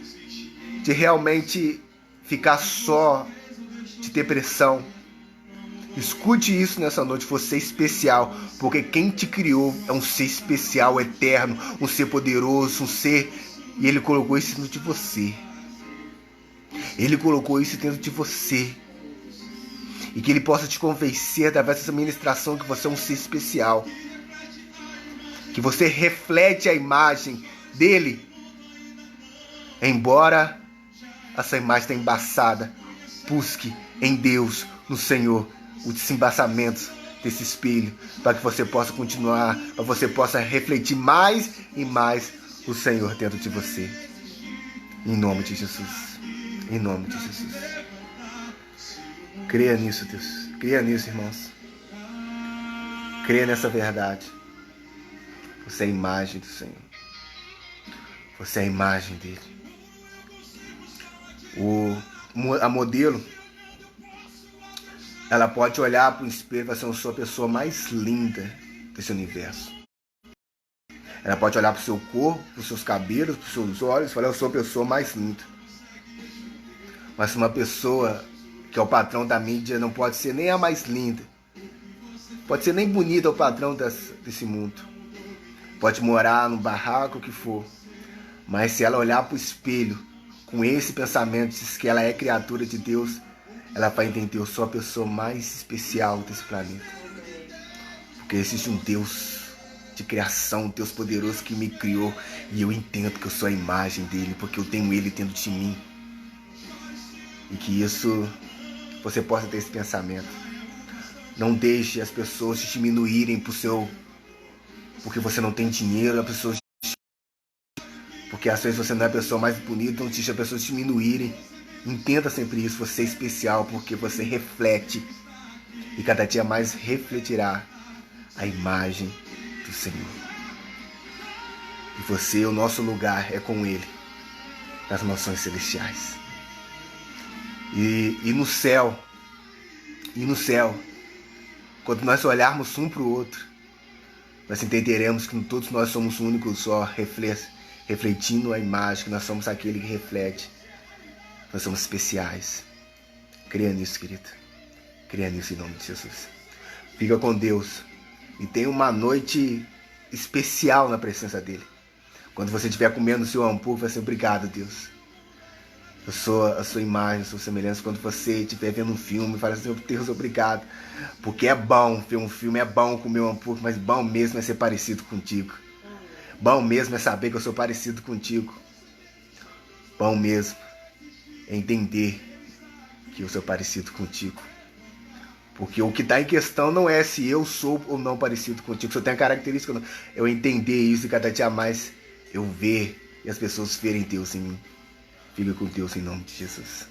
realmente ficar só, de depressão. Escute isso nessa noite, você é especial, porque quem te criou é um ser especial, eterno, um ser poderoso, um ser, e Ele colocou isso dentro de você. Ele colocou isso dentro de você. E que Ele possa te convencer através dessa ministração que você é um ser especial. Que você reflete a imagem dele. Embora essa imagem esteja embaçada, busque em Deus, no Senhor, o desembaçamento desse espelho, para que você possa continuar, para que você possa refletir mais e mais o Senhor dentro de você. Em nome de Jesus. Em nome de Jesus. Creia nisso, Deus. Creia nisso, irmãos. Creia nessa verdade. Você é a imagem do Senhor. Você é a imagem dele. A modelo, ela pode olhar para o espelho e vai ser a pessoa mais linda desse universo. Ela pode olhar para o seu corpo, para os seus cabelos, para os seus olhos e falar: eu sou a pessoa mais linda. Mas uma pessoa que é o patrão da mídia não pode ser nem a mais linda. Pode ser nem bonita o padrão desse mundo. Pode morar num barraco, o que for. Mas se ela olhar para o espelho com esse pensamento de que ela é criatura de Deus, ela vai entender: eu sou a pessoa mais especial desse planeta. Porque existe um Deus de criação, um Deus poderoso que me criou. E eu entendo que eu sou a imagem dele, porque eu tenho ele dentro de mim. E que isso, você possa ter esse pensamento. Não deixe as pessoas te diminuírem porque você não tem dinheiro, porque às vezes você não é a pessoa mais bonita, não deixe as pessoas te diminuírem. Entenda sempre isso, você é especial porque você reflete e cada dia mais refletirá a imagem do Senhor. E você, o nosso lugar é com Ele, nas mansões celestiais. E no céu, quando nós olharmos um para o outro, nós entenderemos que todos nós somos únicos só, refletindo a imagem, que nós somos aquele que reflete. Nós somos especiais. Creia nisso, querido. Creia nisso em nome de Jesus. Fica com Deus e tenha uma noite especial na presença dele. Quando você estiver comendo o seu hambúrguer, vai ser: obrigado, Deus. Eu sou a sua imagem, sua semelhança. Quando você estiver vendo um filme, fala assim: Deus, obrigado. Porque é bom ver um filme, é bom comer um hambúrguer, mas bom mesmo é ser parecido contigo. Bom mesmo é saber que eu sou parecido contigo. Bom mesmo é entender que eu sou parecido contigo. Porque o que está em questão não é se eu sou ou não parecido contigo, se eu tenho a característica ou não. Eu entender isso e cada dia mais eu ver e as pessoas verem Deus em mim. Fica com Deus em nome de Jesus.